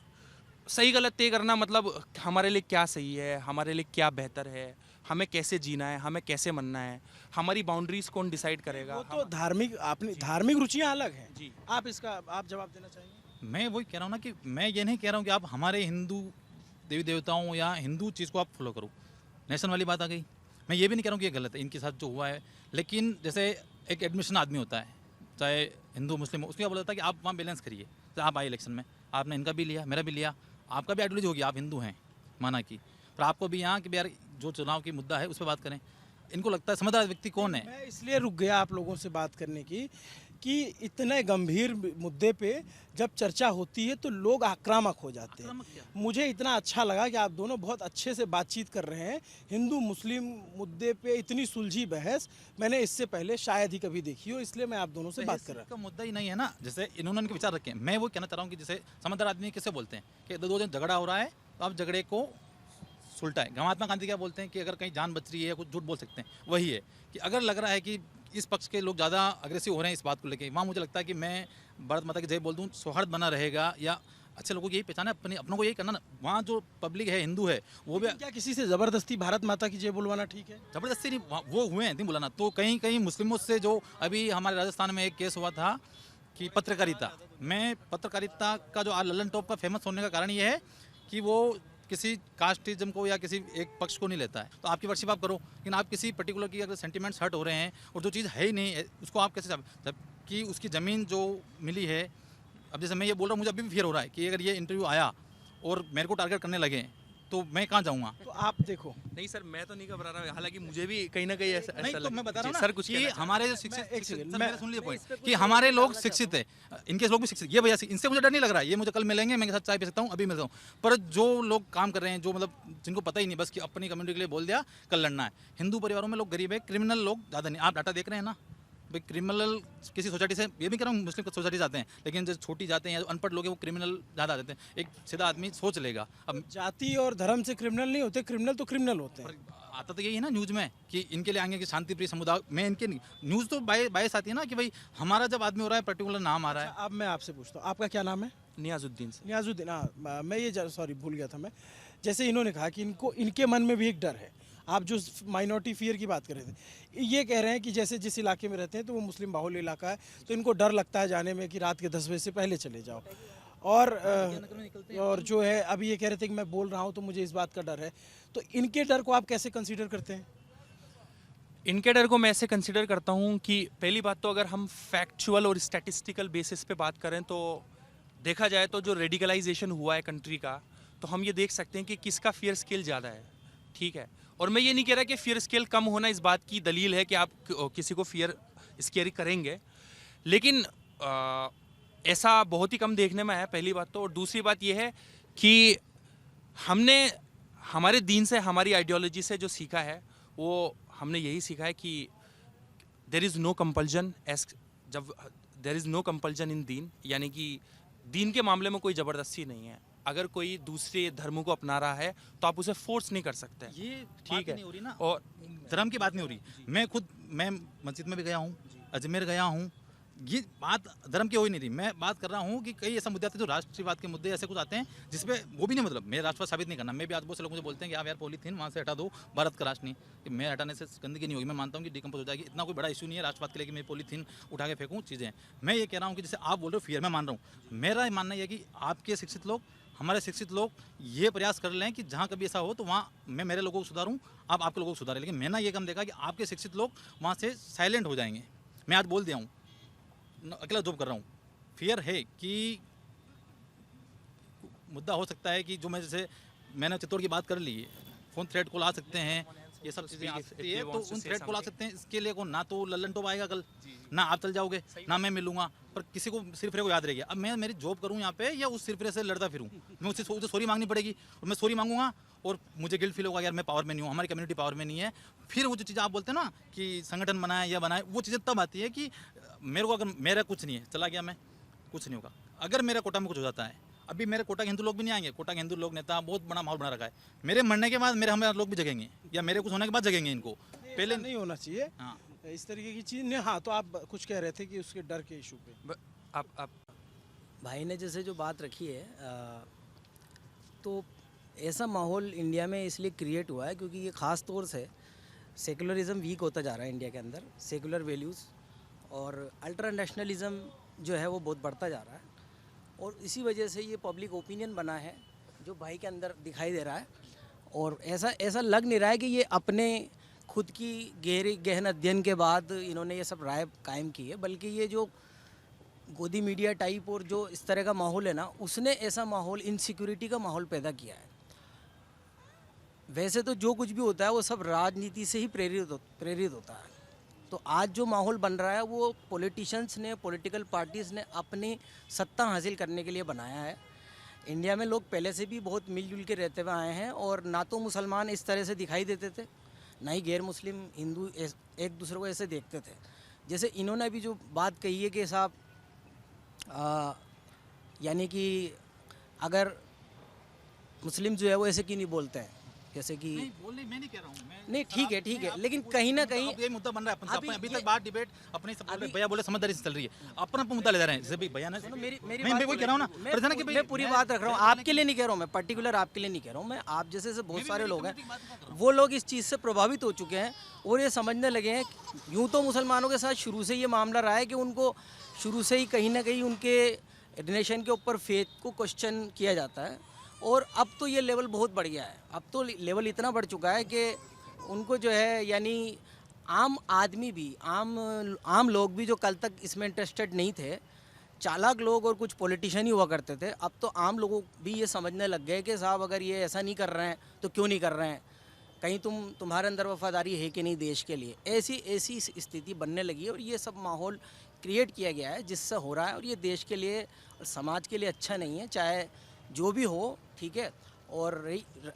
सही गलत तय करना मतलब हमारे लिए क्या सही है, हमारे लिए क्या बेहतर है, हमें कैसे जीना है, हमें कैसे मनना है, हमारी बाउंड्रीज कौन डिसाइड करेगा। वो तो धार्मिक रुचियाँ अलग हैं जी। आप जवाब देना चाहेंगे? मैं वही कह रहा हूँ ना कि मैं ये नहीं कह रहा हूँ कि आप हमारे हिंदू देवी देवताओं या हिंदू चीज़ को आप फॉलो करो, नेशन वाली बात आ गई। मैं ये भी नहीं कह रहा हूँ कि ये गलत है इनके साथ जो हुआ है, लेकिन जैसे एक एडमिशन आदमी होता है, चाहे हिंदू मुस्लिम हो, उसको बोला जाता है कि आप वहाँ बैलेंस करिए। तो आप आए इलेक्शन में, आपने इनका भी लिया, मेरा भी लिया, आपका भी आइडियोलॉजी होगी, आप हिंदू हैं माना कि, पर आपको भी यहाँ कि यार जो चुनाव की मुद्दा है उस पर बात करें। इनको लगता है समझदार व्यक्ति कौन है। मैं इसलिए रुक गया आप लोगों से बात करने की कि इतने गंभीर मुद्दे पे जब चर्चा होती है तो लोग आक्रामक हो जाते हैं। मुझे इतना अच्छा लगा कि आप दोनों बहुत अच्छे से बातचीत कर रहे हैं। हिंदू मुस्लिम मुद्दे पे इतनी सुलझी बहस मैंने इससे पहले शायद ही कभी देखी हो, इसलिए मैं आप दोनों से बात कर रहा का मुद्दा ही नहीं है ना, जैसे इन्होंने उनके विचार रखे हैं। मैं वो कहना चाह रहा हूँ कि जैसे समझदार आदमी किसे बोलते हैं कि दो दिन झगड़ा हो रहा है तो आप झगड़े को सुलटाएं। महात्मा गांधी क्या बोलते हैं कि अगर कहीं जान बच रही है या कुछ झूठ बोल सकते हैं, वही है कि अगर लग रहा है कि इस पक्ष के लोग ज़्यादा अग्रेसिव हो रहे हैं इस बात को लेकर, वहाँ मुझे लगता है कि मैं भारत माता की जय बोल दूँ, सौहार्द बना रहेगा या अच्छे लोगों की यही पहचान है, अपनों को यही करना ना। वहाँ जो पब्लिक है हिंदू है वो भी क्या किसी से ज़बरदस्ती भारत माता की जय बुलवाना ठीक है? ज़बरदस्ती नहीं, वो हुए हैं नहीं बुलाना। तो कहीं कहीं मुस्लिमों से जो अभी हमारे राजस्थान में एक केस हुआ था कि पत्रकारिता का जो आज लल्लन टॉप का फेमस होने का कारण ये है कि वो किसी कास्टिज्म को या किसी एक पक्ष को नहीं लेता है। तो आपकी वर्शिप आप करो, लेकिन आप किसी पर्टिकुलर की अगर सेंटिमेंट्स हर्ट हो रहे हैं और जो चीज़ है ही नहीं है उसको आप कैसे, जबकि उसकी ज़मीन जो मिली है। अब जैसे मैं ये बोल रहा हूँ, मुझे अभी भी फियर हो रहा है कि अगर ये इंटरव्यू आया और मेरे को टारगेट करने लगे तो मैं कहाँ जाऊँगा। तो आप देखो, नहीं सर, मैं तो नहीं घबरा रहा, हालांकि मुझे भी कहीं ना कहीं ऐसा नहीं तो मैं बता रहा हूँ ना सर कुछ कि कहना चाह- हमारे जो शिक्षित एक सेकंड, सर, मैं- मेरा सुन लीजिए पॉइंट कि हमारे लोग शिक्षित है, इनके लोग भी शिक्षित, ये भैया इनसे मुझे डर नहीं लग रहा है। ये मुझे कल मिलेंगे, मैं इनके साथ चाय पी सकता हूँ, अभी मिलता हूँ। पर जो लोग काम कर रहे हैं, जो मतलब जिनको पता ही नहीं, बस कि अपनी कम्युनिटी के लिए बोल दिया कल लड़ना है। हिंदू परिवारों में लोग गरीब है, क्रिमिनल लोग ज़्यादा नहीं। आप डाटा देख रहे हैं ना भाई, क्रिमिनल किसी सोसाइटी से, ये भी कह रहा हूँ मुस्लिम सोसाइटी जाते हैं, लेकिन जो छोटी जाते हैं या जो अनपढ़ लोग हैं वो क्रिमिनल ज़्यादा आ जाते हैं। एक सीधा आदमी सोच लेगा। अब जाति और धर्म से क्रिमिनल नहीं होते, क्रिमिनल तो क्रिमिनल होते हैं। आता तो यही है ना न्यूज़ में कि इनके लिए आएंगे कि शांति प्रिय समुदाय में, इनके न्यूज़ तो बायस आती है ना कि भाई हमारा जब आदमी हो रहा है पर्टिकुलर नाम आ रहा है। अब मैं आपसे पूछता हूँ, आपका क्या नाम है? नियाजुद्दीन सर। नियाजुद्दीन। हाँ, मैं ये सॉरी भूल गया था मैं। जैसे इन्होंने कहा कि इनके मन में भी एक डर है। आप जो माइनॉरिटी फियर की बात कर रहे थे, ये कह रहे हैं कि जैसे जिस इलाके में रहते हैं तो वो मुस्लिम बाहुल्य इलाका है, तो इनको डर लगता है जाने में कि रात के 10 बजे से पहले चले जाओ। और जो है अभी ये कह रहे थे कि मैं बोल रहा हूँ तो मुझे इस बात का डर है। तो इनके डर को आप कैसे कंसीडर करते हैं? इनके डर को मैं ऐसे कंसिडर करता हूँ कि पहली बात तो अगर हम फैक्चुअल और स्टैटिस्टिकल बेसिस पे बात करें तो देखा जाए तो जो रेडिकलाइजेशन हुआ है कंट्री का, तो हम ये देख सकते हैं कि किसका फियर स्केल ज़्यादा है। ठीक है, और मैं ये नहीं कह रहा कि फियर स्केल कम होना इस बात की दलील है कि आप किसी को फियर स्केयर करेंगे, लेकिन ऐसा बहुत ही कम देखने में आया, पहली बात तो। और दूसरी बात ये है कि हमने हमारे दीन से, हमारी आइडियोलॉजी से जो सीखा है वो हमने यही सीखा है कि देयर इज़ नो कंपल्जन, जब देयर इज़ नो कंपल्जन इन दीन, यानी कि दीन के मामले में कोई ज़बरदस्ती नहीं है। अगर कोई दूसरे धर्मों को अपना रहा है तो आप उसे फोर्स नहीं कर सकते। ये ठीक है, नहीं हो रही ना, और धर्म की बात नहीं हो रही। मैं मस्जिद में भी गया हूँ, अजमेर गया हूँ, ये बात धर्म की हो ही नहीं रही। मैं बात कर रहा हूँ कि कई ऐसे मुद्दे आते हैं जो राष्ट्रीयवाद के मुद्दे ऐसे कुछ आते हैं जिसपे वो भी नहीं, मतलब मैं राष्ट्रवाद साबित नहीं करना। मैं भी आज बहुत से लोग मुझे बोलते हैं कि आप यार पॉलीथीन वहाँ से हटा दो, भारत का राष्ट्र नहीं, कि मैं हटाने से गंदगी नहीं होगी। मैं मानता हूँ कि डिकम्पोज हो जाएगी, इतना कोई बड़ा इशू नहीं है राष्ट्रवाद के लिए कि मैं पॉलीथीन उठा के फेंकूँ। चीज़ें मैं ये कह रहा हूँ कि जैसे आप बोल रहे हो फियर, मैं मान रहा हूँ। मेरा मानना यह कि आपके शिक्षित लोग, हमारे शिक्षित लोग ये प्रयास कर लें कि जहाँ कभी ऐसा हो तो वहाँ मैं मेरे लोगों को सुधारूँ, आप आपके लोगों को सुधारें। लेकिन मैंने ये कम देखा कि आपके शिक्षित लोग वहाँ से साइलेंट हो जाएंगे। मैं आज बोल दिया हूँ, अकेला जॉब कर रहा हूँ। फियर है कि मुद्दा हो सकता है कि जो मैं, जैसे मैंने चित्तौड़ की बात कर ली है, फ़ोन थ्रेड कॉल आ सकते हैं, ये सब चीज़ें आ सकती है, तो उन थ्रेड कॉल आ सकते हैं। इसके लिए को ना तो लल्लन टॉप आएगा कल, ना आप चल जाओगे, ना मैं मिलूंगा, पर किसी को सिरफिरे को याद रहेगी। अब मैं मेरी जॉब करूँ यहाँ पे या उस सिरफिरे से लड़ता फिरूँ, मैं उससे सॉरी मांगनी पड़ेगी, और मैं सॉरी मांगूंगा और मुझे गिल्ट फील होगा यार मैं पावर में नहीं हूँ, हमारी कम्युनिटी पावर में नहीं है। फिर वो जो चीज़ आप बोलते हैं ना कि संगठन बनाए या बनाए, वो चीज़ें तब आती है कि मेरे को, अगर मेरा कुछ नहीं है, चला गया मैं, कुछ नहीं होगा। अगर मेरा कोटा में कुछ हो जाता है, अभी मेरे कोटा के हिंदू लोग भी नहीं आएंगे, कोटा के हिंदू लोग नेता बहुत बड़ा माहौल बना रखा है। मेरे मरने के बाद मेरे हमारे लोग भी जगेंगे, या मेरे कुछ होने के बाद जगेंगे। इनको पहले नहीं होना चाहिए हाँ, इस तरीके की चीज़ नहीं। हाँ, तो आप कुछ कह रहे थे कि उसके डर के इशू पे। आप भाई ने जैसे जो बात रखी है, तो ऐसा माहौल इंडिया में इसलिए क्रिएट हुआ है क्योंकि ये ख़ास तौर से सेकुलरिज्म वीक होता जा रहा है इंडिया के अंदर, सेकुलर वैल्यूज़, और अल्ट्रा नेशनलिज्म जो है वो बहुत बढ़ता जा रहा है। और इसी वजह से ये पब्लिक ओपिनियन बना है जो भाई के अंदर दिखाई दे रहा है। और ऐसा लग नहीं रहा है कि ये अपने खुद की गहन अध्ययन के बाद इन्होंने ये सब राय कायम की है, बल्कि ये जो गोदी मीडिया टाइप और जो इस तरह का माहौल है ना, उसने ऐसा माहौल, इनसिक्योरिटी का माहौल पैदा किया है। वैसे तो जो कुछ भी होता है वो सब राजनीति से ही प्रेरित होता है। तो आज जो माहौल बन रहा है वो पॉलिटिशियंस ने, पॉलिटिकल पार्टीज़ ने अपनी सत्ता हासिल करने के लिए बनाया है। इंडिया में लोग पहले से भी बहुत मिलजुल के रहते हुए आए हैं और ना तो मुसलमान इस तरह से दिखाई देते थे, ना ही गैर मुस्लिम हिंदू एक दूसरे को ऐसे देखते थे। जैसे इन्होंने अभी जो बात कही है कि साहब यानी कि अगर मुस्लिम जो है वो ऐसे क्यों नहीं बोलते हैं, जैसे कि बोलने मैं नहीं कह रहा हूँ नहीं ठीक है लेकिन कहीं ना कहीं ये मुद्दा बन रहा है अपन से, अभी अभी ये- तक बात डिबेट अपने सब बोले भैया बोले समझदारी से चल रही है, अपन मुद्दा ले जा रहे हैं। जैसे भी भैया ने मेरी मैं वही कह रहा हूँ ना, पर जैसा कि भाई मैं पूरी बात रख रहा हूँ, आपके लिए नहीं कह रहा हूँ, मैं पर्टिकुलर आपके लिए नहीं कह रहा हूँ, मैं आप जैसे से बहुत सारे लोग हैं, वो लोग इस चीज़ से प्रभावित हो चुके हैं और ये समझने लगे हैं। यूँ तो मुसलमानों के साथ शुरू से ये मामला रहा है कि उनको शुरू से ही कहीं ना कहीं उनके रिलेशन के ऊपर फेथ को क्वेश्चन किया जाता है और अब तो ये लेवल बहुत बढ़ गया है। अब तो लेवल इतना बढ़ चुका है कि उनको जो है यानी आम आदमी भी, आम लोग भी जो कल तक इसमें इंटरेस्टेड नहीं थे, चालाक लोग और कुछ पॉलिटिशियन ही हुआ करते थे, अब तो आम लोगों भी ये समझने लग गए कि साहब अगर ये ऐसा नहीं कर रहे हैं तो क्यों नहीं कर रहे हैं, कहीं तुम्हारे अंदर वफादारी है कि नहीं देश के लिए। ऐसी स्थिति बनने लगी है और ये सब माहौल क्रिएट किया गया है जिससे हो रहा है और ये देश के लिए और समाज के लिए अच्छा नहीं है, चाहे जो भी हो, ठीक है। और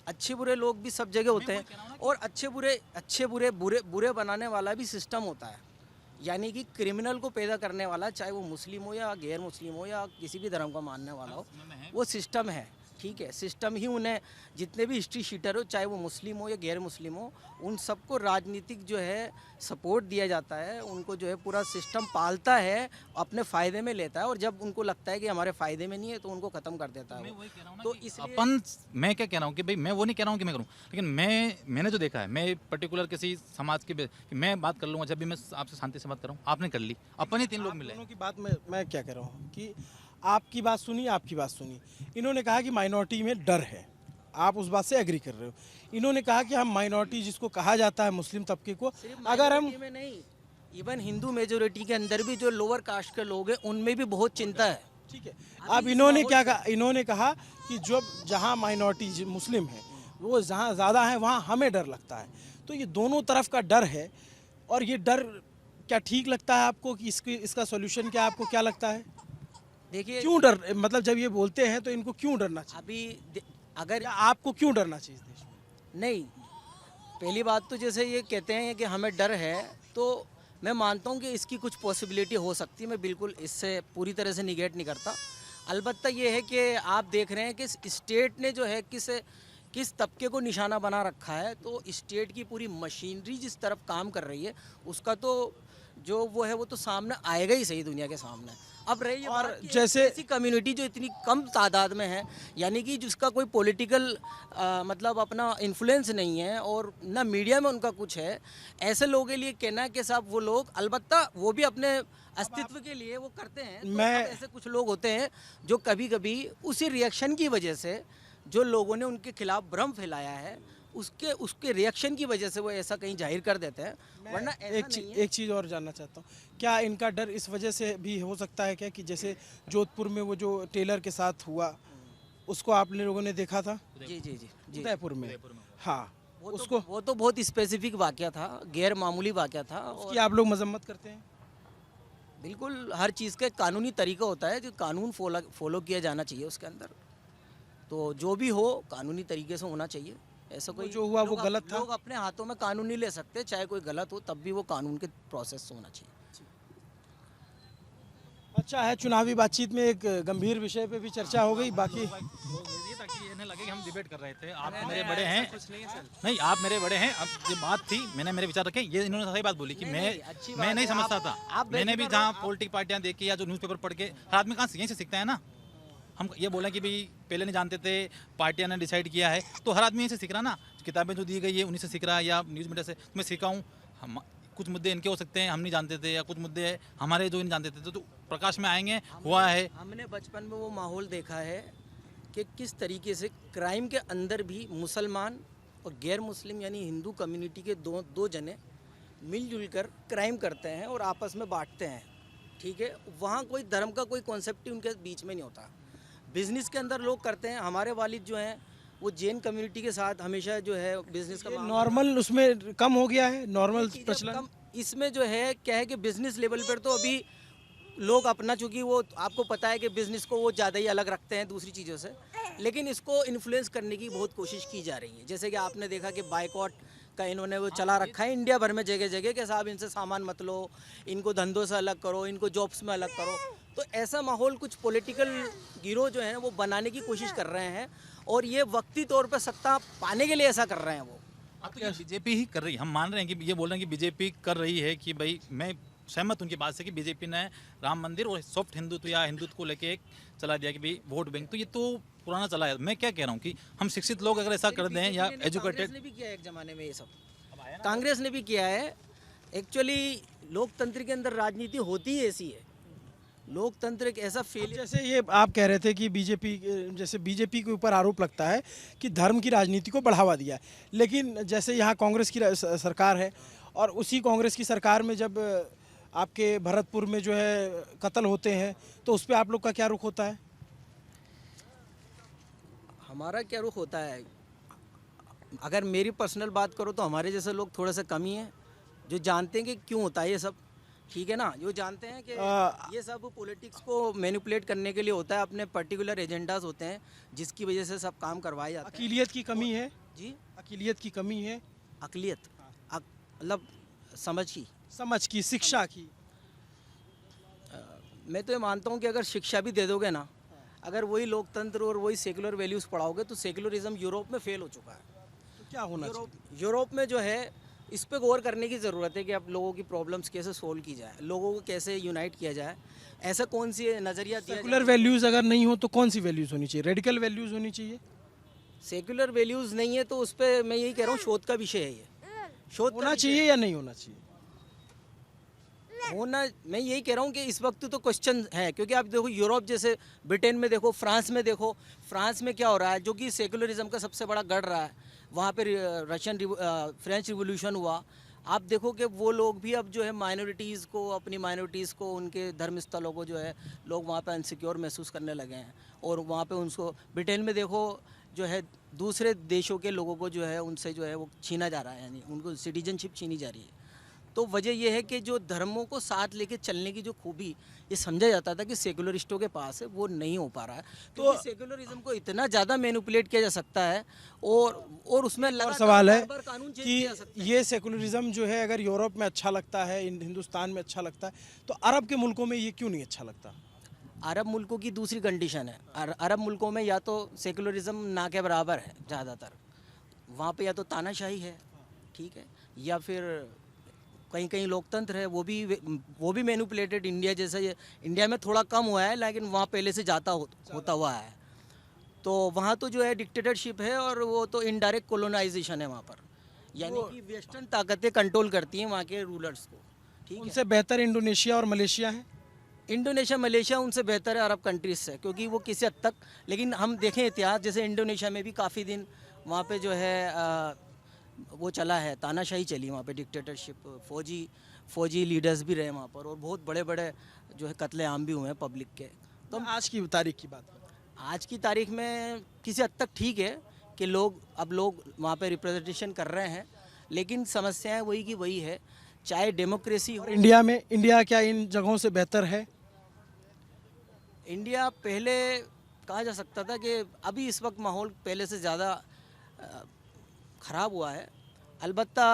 अच्छे बुरे लोग भी सब जगह होते हैं और अच्छे बुरे बनाने वाला भी सिस्टम होता है, यानी कि क्रिमिनल को पैदा करने वाला, चाहे वो मुस्लिम हो या गैर मुस्लिम हो या किसी भी धर्म का मानने वाला हो, वो सिस्टम है, ठीक है। सिस्टम ही उन्हें, जितने भी हिस्ट्री शीटर हो, चाहे वो मुस्लिम हो या गैर मुस्लिम हो, उन सबको राजनीतिक जो है सपोर्ट दिया जाता है, उनको जो है पूरा सिस्टम पालता है, अपने फ़ायदे में लेता है और जब उनको लगता है कि हमारे फ़ायदे में नहीं है तो उनको ख़त्म कर देता है वो। तो इसलिए अपन, मैं क्या कह रहा हूँ कि भाई मैं वो नहीं कह रहा हूँ कि मैं करूँ, लेकिन मैंने जो देखा है, मैं पर्टिकुलर किसी समाज की कि मैं बात कर लूँगा, जब भी मैं आपसे शांति से बात कर रहा हूँ, आपने कर ली, अपन ही 3 लोग मिले। दोनों की बात मैं क्या कह रहा हूँ कि आपकी बात सुनी, आपकी बात सुनी। इन्होंने कहा कि माइनॉरिटी में डर है, आप उस बात से एग्री कर रहे हो। इन्होंने कहा कि हम माइनॉरिटी जिसको कहा जाता है मुस्लिम तबके को, अगर हम में नहीं, इवन हिंदू मेजोरिटी के अंदर भी जो लोअर कास्ट के लोग हैं उनमें भी बहुत चिंता है। ठीक है, अब इन्होंने क्या कहा, इन्होंने कहा कि जो जहाँ माइनॉरिटी मुस्लिम है वो जहाँ ज़्यादा है वहाँ हमें डर लगता है। तो ये दोनों तरफ का डर है और ये डर क्या ठीक लगता है आपको कि इसका सोल्यूशन क्या, आपको क्या लगता है? देखिए क्यों डर, मतलब जब ये बोलते हैं तो इनको क्यों डरना चाहिए, अभी अगर या आपको क्यों डरना चाहिए देश में? नहीं, पहली बात तो जैसे ये कहते हैं कि हमें डर है, तो मैं मानता हूँ कि इसकी कुछ पॉसिबिलिटी हो सकती है, मैं बिल्कुल इससे पूरी तरह से निगेट नहीं करता। अलबत्ता ये है कि आप देख रहे हैं कि स्टेट ने जो है किस तबके को निशाना बना रखा है, तो स्टेट की पूरी मशीनरी जिस तरफ काम कर रही है उसका तो जो वो है वो तो सामने आएगा ही सही दुनिया के सामने। अब रही और बात कि जैसे- ऐसी कम्युनिटी जो इतनी कम तादाद में है, यानी कि जिसका कोई पॉलिटिकल मतलब अपना इन्फ्लुएंस नहीं है और ना मीडिया में उनका कुछ है, ऐसे लोगों के लिए कहना है कि साहब वो लोग अलबत्ता वो भी अपने अस्तित्व के लिए वो करते हैं। तो मैं- अब ऐसे कुछ लोग होते हैं जो कभी कभी उसी रिएक्शन की वजह से, जो लोगों ने उनके खिलाफ भ्रम फैलाया है, उसके रिएक्शन की वजह से वो ऐसा कहीं जाहिर कर देते हैं, वरना ऐसा नहीं है। एक चीज़ और जानना चाहता हूँ, क्या इनका डर इस वजह से भी हो सकता है क्या कि जैसे जोधपुर में वो जो टेलर के साथ हुआ उसको आप लोगों ने देखा था, जी जी जी जी, उदयपुर में? हाँ, उसको वो तो बहुत स्पेसिफिक वाकया था, गैर मामूली वाकया था और उसकी आप लोग मजम्मत करते हैं? बिल्कुल हर चीज़ का एक कानूनी तरीका होता है, जो कानून फॉलो किया जाना चाहिए उसके अंदर, तो जो भी हो कानूनी तरीके से होना चाहिए। ऐसा कोई जो हुआ वो लोग गलत था? लोग अपने हाथों में कानून नहीं ले सकते, चाहे कोई गलत हो तब भी वो कानून के प्रोसेस से होना चाहिए। अच्छा है, चुनावी बातचीत में एक गंभीर विषय पे भी चर्चा हो गई। बाकी ताकि इन्हें लगे कि हम डिबेट कर रहे थे, आप मेरे बड़े हैं, नहीं आप मेरे बड़े हैं, अब ये बात थी, मैंने मेरे विचार रखे, ये इन्होंने सही बात बोली कि मैं नहीं समझता था। मैंने भी जहाँ पॉलिटिक पार्टियां देखी या जो न्यूज़पेपर पढ़ के, हर आदमी कहाँ यहीं से सीखता है ना। हम ये बोले कि भाई पहले नहीं जानते थे, पार्टियां ने डिसाइड किया है, तो हर आदमी यहीं से सीख रहा ना। किताबें जो दी गई है उन्हीं से सीख रहा है, या न्यूज़ मीडिया से मैं सीखा हूँ। हम कुछ मुद्दे इनके हो सकते हैं हम नहीं जानते थे, या कुछ मुद्दे हमारे जो नहीं जानते थे, तो प्रकाश में आएंगे, हुआ है। हमने बचपन में वो माहौल देखा है कि किस तरीके से क्राइम के अंदर भी मुसलमान और गैर मुस्लिम यानी हिंदू कम्युनिटी के दो जने मिलजुल कर क्राइम करते हैं और आपस में बांटते हैं, ठीक है। वहाँ कोई धर्म का कोई कॉन्सेप्ट ही उनके बीच में नहीं होता। बिजनेस के अंदर लोग करते हैं, हमारे वालिद जो हैं वो जैन कम्युनिटी के साथ हमेशा जो है बिजनेस का नॉर्मल उसमें कम हो गया है, नॉर्मल प्रचलन। कम इसमें जो है क्या है कि बिजनेस लेवल पर तो अभी लोग अपना, चूँकि वो आपको पता है कि बिज़नेस को वो ज़्यादा ही अलग रखते हैं दूसरी चीज़ों से, लेकिन इसको इन्फ्लुएंस करने की बहुत कोशिश की जा रही है। जैसे कि आपने देखा कि बाइकॉट का इन्होंने वो चला रखा है इंडिया भर में जगह जगह कि साहब इनसे सामान मत लो, इनको धंधों से अलग करो, इनको जॉब्स में अलग करो। तो ऐसा माहौल कुछ पॉलिटिकल गिरोह जो है वो बनाने की कोशिश कर रहे हैं और ये वक्ती तौर पर सत्ता पाने के लिए ऐसा कर रहे हैं वो। अब तो ये बीजेपी ही कर रही है, हम मान रहे हैं कि ये बोल रहे हैं कि बीजेपी कर रही है कि भाई, मैं सहमत उनकी बात से कि बीजेपी ने राम मंदिर और सॉफ्ट हिंदुत्व या हिंदुत्व को लेके एक चला दिया कि भाई वोट बैंक, तो ये तो पुराना चला है। मैं क्या कह रहा हूँ कि हम शिक्षित लोग अगर ऐसा कर दें या एजुकेटेड, कांग्रेस ने भी किया है एक ज़माने में ये सब, कांग्रेस ने भी किया है। एक्चुअली लोकतंत्र के अंदर राजनीति होती ही ऐसी है, लोकतंत्र एक ऐसा फेल। जैसे ये आप कह रहे थे कि बीजेपी के ऊपर आरोप लगता है कि धर्म की राजनीति को बढ़ावा दिया है, लेकिन जैसे यहाँ कांग्रेस की सरकार है और उसी कांग्रेस की सरकार में जब आपके भरतपुर में जो है कत्ल होते हैं तो उस पर आप लोग का क्या रुख होता है? हमारा क्या रुख होता है, अगर मेरी पर्सनल बात करो तो हमारे जैसे लोग थोड़ा सा कम ही हैं जो जानते हैं कि क्यों होता है ये सब, ठीक है ना, जो जानते हैं कि ये सब पॉलिटिक्स को मैनिपुलेट करने के लिए होता है, अपने पर्टिकुलर एजेंडाज होते हैं जिसकी वजह से सब काम करवाए जाते हैं। अक़लियत की कमी है जी, अक़लियत की कमी है, अक़लियत मतलब समझ की, शिक्षा की। मैं तो ये मानता हूँ कि अगर शिक्षा भी दे दोगे ना, अगर वही लोकतंत्र और वही सेकुलर वैल्यूज़ पढ़ाओगे तो सेकुलरिज्म यूरोप में फेल हो चुका है। तो क्या होना चाहिए? यूरोप में जो है इस पे गौर करने की ज़रूरत है कि अब लोगों की प्रॉब्लम्स कैसे सोल्व की जाए, लोगों को कैसे यूनाइट किया जाए, ऐसा कौन सी नज़रिया दिया सेकुलर वैल्यूज़ अगर नहीं हो तो कौन सी वैल्यूज़ होनी चाहिए? रेडिकल वैल्यूज़ होनी चाहिए? सेकुलर वैल्यूज़ नहीं है तो उस पर मैं यही कह रहा हूँ शोध का विषय है, ये शोध होना चाहिए या नहीं होना चाहिए? होना, मैं यही कह रहा हूँ कि इस वक्त तो क्वेश्चन है, क्योंकि आप देखो यूरोप जैसे ब्रिटेन में देखो, फ्रांस में देखो, फ्रांस में क्या हो रहा है, जो कि सेकुलरिज्म का सबसे बड़ा गढ़ रहा है, वहाँ पे फ्रेंच रिवॉल्यूशन हुआ। आप देखो कि वो लोग भी अब जो है माइनॉरिटीज़ को, अपनी माइनॉरिटीज़ को, उनके धर्म स्थलों को जो है लोग वहाँ पे अनसिक्योर महसूस करने लगे हैं और वहाँ पे उनको, ब्रिटेन में देखो जो है दूसरे देशों के लोगों को जो है उनसे जो है वो छीना जा रहा है, यानी उनको सिटीजनशिप छीनी जा रही है। तो वजह यह है कि जो धर्मों को साथ लेके चलने की जो खूबी ये समझा जाता था कि सेकुलरिस्टों के पास है, वो नहीं हो पा रहा है। तो सेकुलरिज्म को इतना ज़्यादा मैनिपुलेट किया जा सकता है और उसमें और सवाल है बार कानून चेंज किया जा सकता कि है। ये सेकुलरिज्म जो है अगर यूरोप में अच्छा लगता है, हिंदुस्तान में अच्छा लगता है, तो अरब के मुल्कों में ये क्यों नहीं अच्छा लगता? अरब मुल्कों की दूसरी कंडीशन है, अरब मुल्कों में या तो सेकुलरिज्म ना के बराबर है ज़्यादातर, वहाँ पे या तो तानाशाही है, ठीक है, या फिर कहीं कहीं लोकतंत्र है, वो भी मैनिपुलेटेड। इंडिया जैसा, ये इंडिया में थोड़ा कम हुआ है लेकिन वहाँ पहले से ज़्यादा होता हुआ है। तो वहाँ तो जो है डिक्टेटरशिप है और वो तो इनडायरेक्ट कोलोनाइजेशन है वहाँ पर, यानी कि वेस्टर्न ताकतें कंट्रोल करती हैं वहाँ के रूलर्स को, ठीक है। उनसे बेहतर इंडोनेशिया और मलेशिया है? इंडोनेशिया मलेशिया उनसे बेहतर है अरब कंट्रीज से, क्योंकि वो किसी हद तक, लेकिन हम देखें इतिहास, जैसे इंडोनेशिया में भी काफ़ी दिन वहाँ पे जो है वो चला है, तानाशाही चली वहाँ पे, डिक्टेटरशिप, फौजी लीडर्स भी रहे वहाँ पर और बहुत बड़े बड़े जो है कत्लेआम भी हुए हैं पब्लिक के। तो आज की तारीख की बात करें, आज की तारीख में किसी हद तक ठीक है कि लोग वहाँ पे रिप्रेजेंटेशन कर रहे हैं, लेकिन समस्याएं वही की वही है, चाहे डेमोक्रेसी हो। इंडिया क्या इन जगहों से बेहतर है? इंडिया पहले कहा जा सकता था कि अभी इस वक्त माहौल पहले से ज़्यादा ख़राब हुआ है। अलबत्ता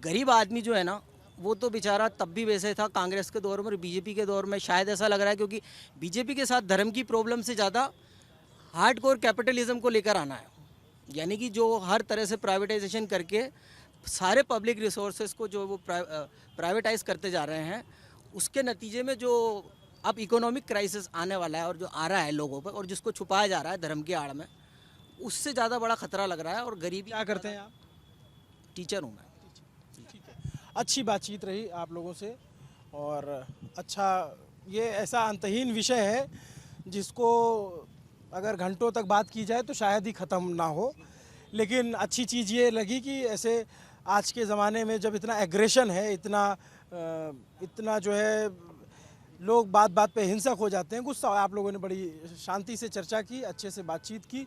गरीब आदमी जो है ना, वो तो बेचारा तब भी वैसे था कांग्रेस के दौर में और बीजेपी के दौर में शायद ऐसा लग रहा है, क्योंकि बीजेपी के साथ धर्म की प्रॉब्लम से ज़्यादा हार्डकोर कैपिटलिज्म को लेकर आना है, यानी कि जो हर तरह से प्राइवेटाइजेशन करके सारे पब्लिक रिसोर्सेज को जो वो प्राइवेटाइज करते जा रहे हैं, उसके नतीजे में जो अब इकोनॉमिक क्राइसिस आने वाला है और जो आ रहा है लोगों पर और जिसको छुपाया जा रहा है धर्म की आड़ में, उससे ज़्यादा बड़ा खतरा लग रहा है। और गरीबी, क्या करते हैं आप? टीचर हूँ मैं। ठीक है, अच्छी बातचीत रही आप लोगों से और अच्छा, ये ऐसा अंतहीन विषय है जिसको अगर घंटों तक बात की जाए तो शायद ही ख़त्म ना हो, लेकिन अच्छी चीज़ ये लगी कि ऐसे आज के ज़माने में जब इतना एग्रेशन है, इतना जो है लोग बात बात पे हिंसक हो जाते हैं, गुस्सा, आप लोगों ने बड़ी शांति से चर्चा की, अच्छे से बातचीत की,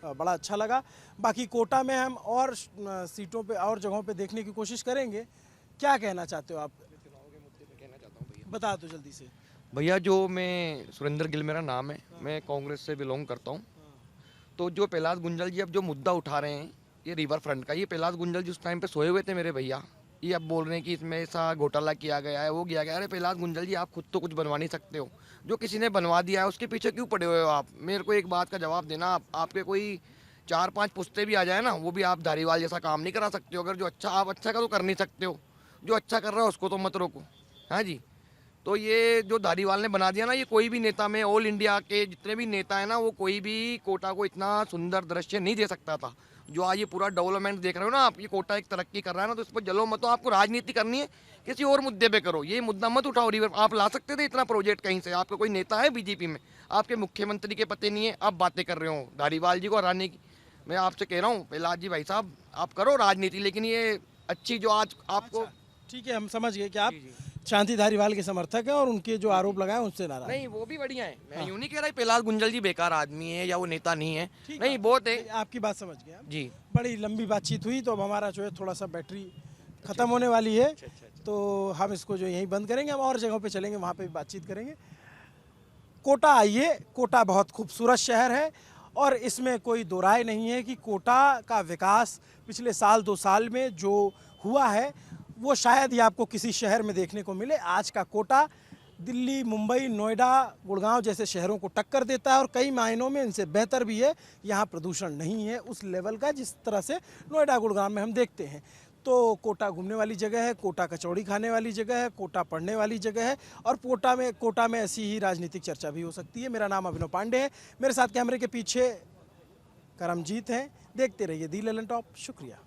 बड़ा अच्छा लगा। बाकी कोटा में हम और सीटों पे और जगहों पे देखने की कोशिश करेंगे क्या कहना चाहते हो आप? बता दो जल्दी से। भैया जो मैं सुरेंद्र गिल मेरा नाम है, मैं कांग्रेस से बिलोंग करता हूँ। तो जो कैलाश गुंजल जी अब जो मुद्दा उठा रहे हैं ये रिवर फ्रंट का, ये कैलाश गुंजल जी उस टाइम पे सोए हुए थे मेरे भैया, ये अब बोल रहे हैं कि इसमें ऐसा घोटाला किया गया है, वो किया गया है। अरे कैलाश गुंजल जी आप खुद तो कुछ बनवा नहीं सकते हो, जो किसी ने बनवा दिया है उसके पीछे क्यों पड़े हुए हो आप? मेरे को एक बात का जवाब देना, आपके कोई 4-5 पुश्ते भी आ जाए ना, वो भी आप धारीवाल जैसा काम नहीं करा सकते हो। अगर जो अच्छा आप अच्छा का तो कर नहीं सकते हो, जो अच्छा कर रहा है उसको तो मत रोको। हाँ जी, तो ये जो धारीवाल ने बना दिया ना, ये कोई भी नेता में ऑल इंडिया के जितने भी नेता है ना, वो कोई भी कोटा को इतना सुंदर दृश्य नहीं दे सकता था। जो आज ये पूरा डेवलपमेंट देख रहे हो ना आप, ये कोटा एक तरक्की कर रहा है ना, तो इस पर जलो मत। तो आपको राजनीति करनी है किसी और मुद्दे पे करो, ये मुद्दा मत उठाओ। रिवर आप ला सकते थे इतना प्रोजेक्ट कहीं से, आपका कोई नेता है बीजेपी में, आपके मुख्यमंत्री के पते नहीं है, आप बातें कर रहे हो धारीवाल जी को हराने की। मैं आपसे कह रहा हूँ प्रहलाद जी भाई साहब, आप करो राजनीति, लेकिन ये अच्छी जो आज आपको ठीक है, हम समझ गए कि आप शांति धारीवाल के समर्थक हैं और उनके जो आरोप लगाए उनसे नाराज। नहीं, वो भी बढ़िया है। मैं यूं नहीं कह रहा कैलाश गुंजल जी बेकार आदमी है या वो नेता नहीं है, नहीं बहुत है आपकी बात समझ गया जी। बड़ी लंबी बातचीत हुई, तो अब हमारा जो है थोड़ा सा बैटरी खत्म होने वाली है, तो हम इसको जो यहीं बंद करेंगे। हम और जगहों पे चलेंगे, वहाँ पे भी बातचीत करेंगे। कोटा आइए, कोटा बहुत खूबसूरत शहर है और इसमें कोई दो राय नहीं है कि कोटा का विकास पिछले साल 2 साल में जो हुआ है वो शायद ही आपको किसी शहर में देखने को मिले। आज का कोटा दिल्ली, मुंबई, नोएडा, गुड़गांव जैसे शहरों को टक्कर देता है और कई मायनों में इनसे बेहतर भी है। यहाँ प्रदूषण नहीं है उस लेवल का जिस तरह से नोएडा, गुड़गांव में हम देखते हैं। तो कोटा घूमने वाली जगह है, कोटा कचौड़ी खाने वाली जगह है, कोटा पढ़ने वाली जगह है और कोटा में ऐसी ही राजनीतिक चर्चा भी हो सकती है। मेरा नाम अभिनव पांडे है, मेरे साथ कैमरे के पीछे करमजीत हैं। देखते रहिए दी ललन टॉप। शुक्रिया।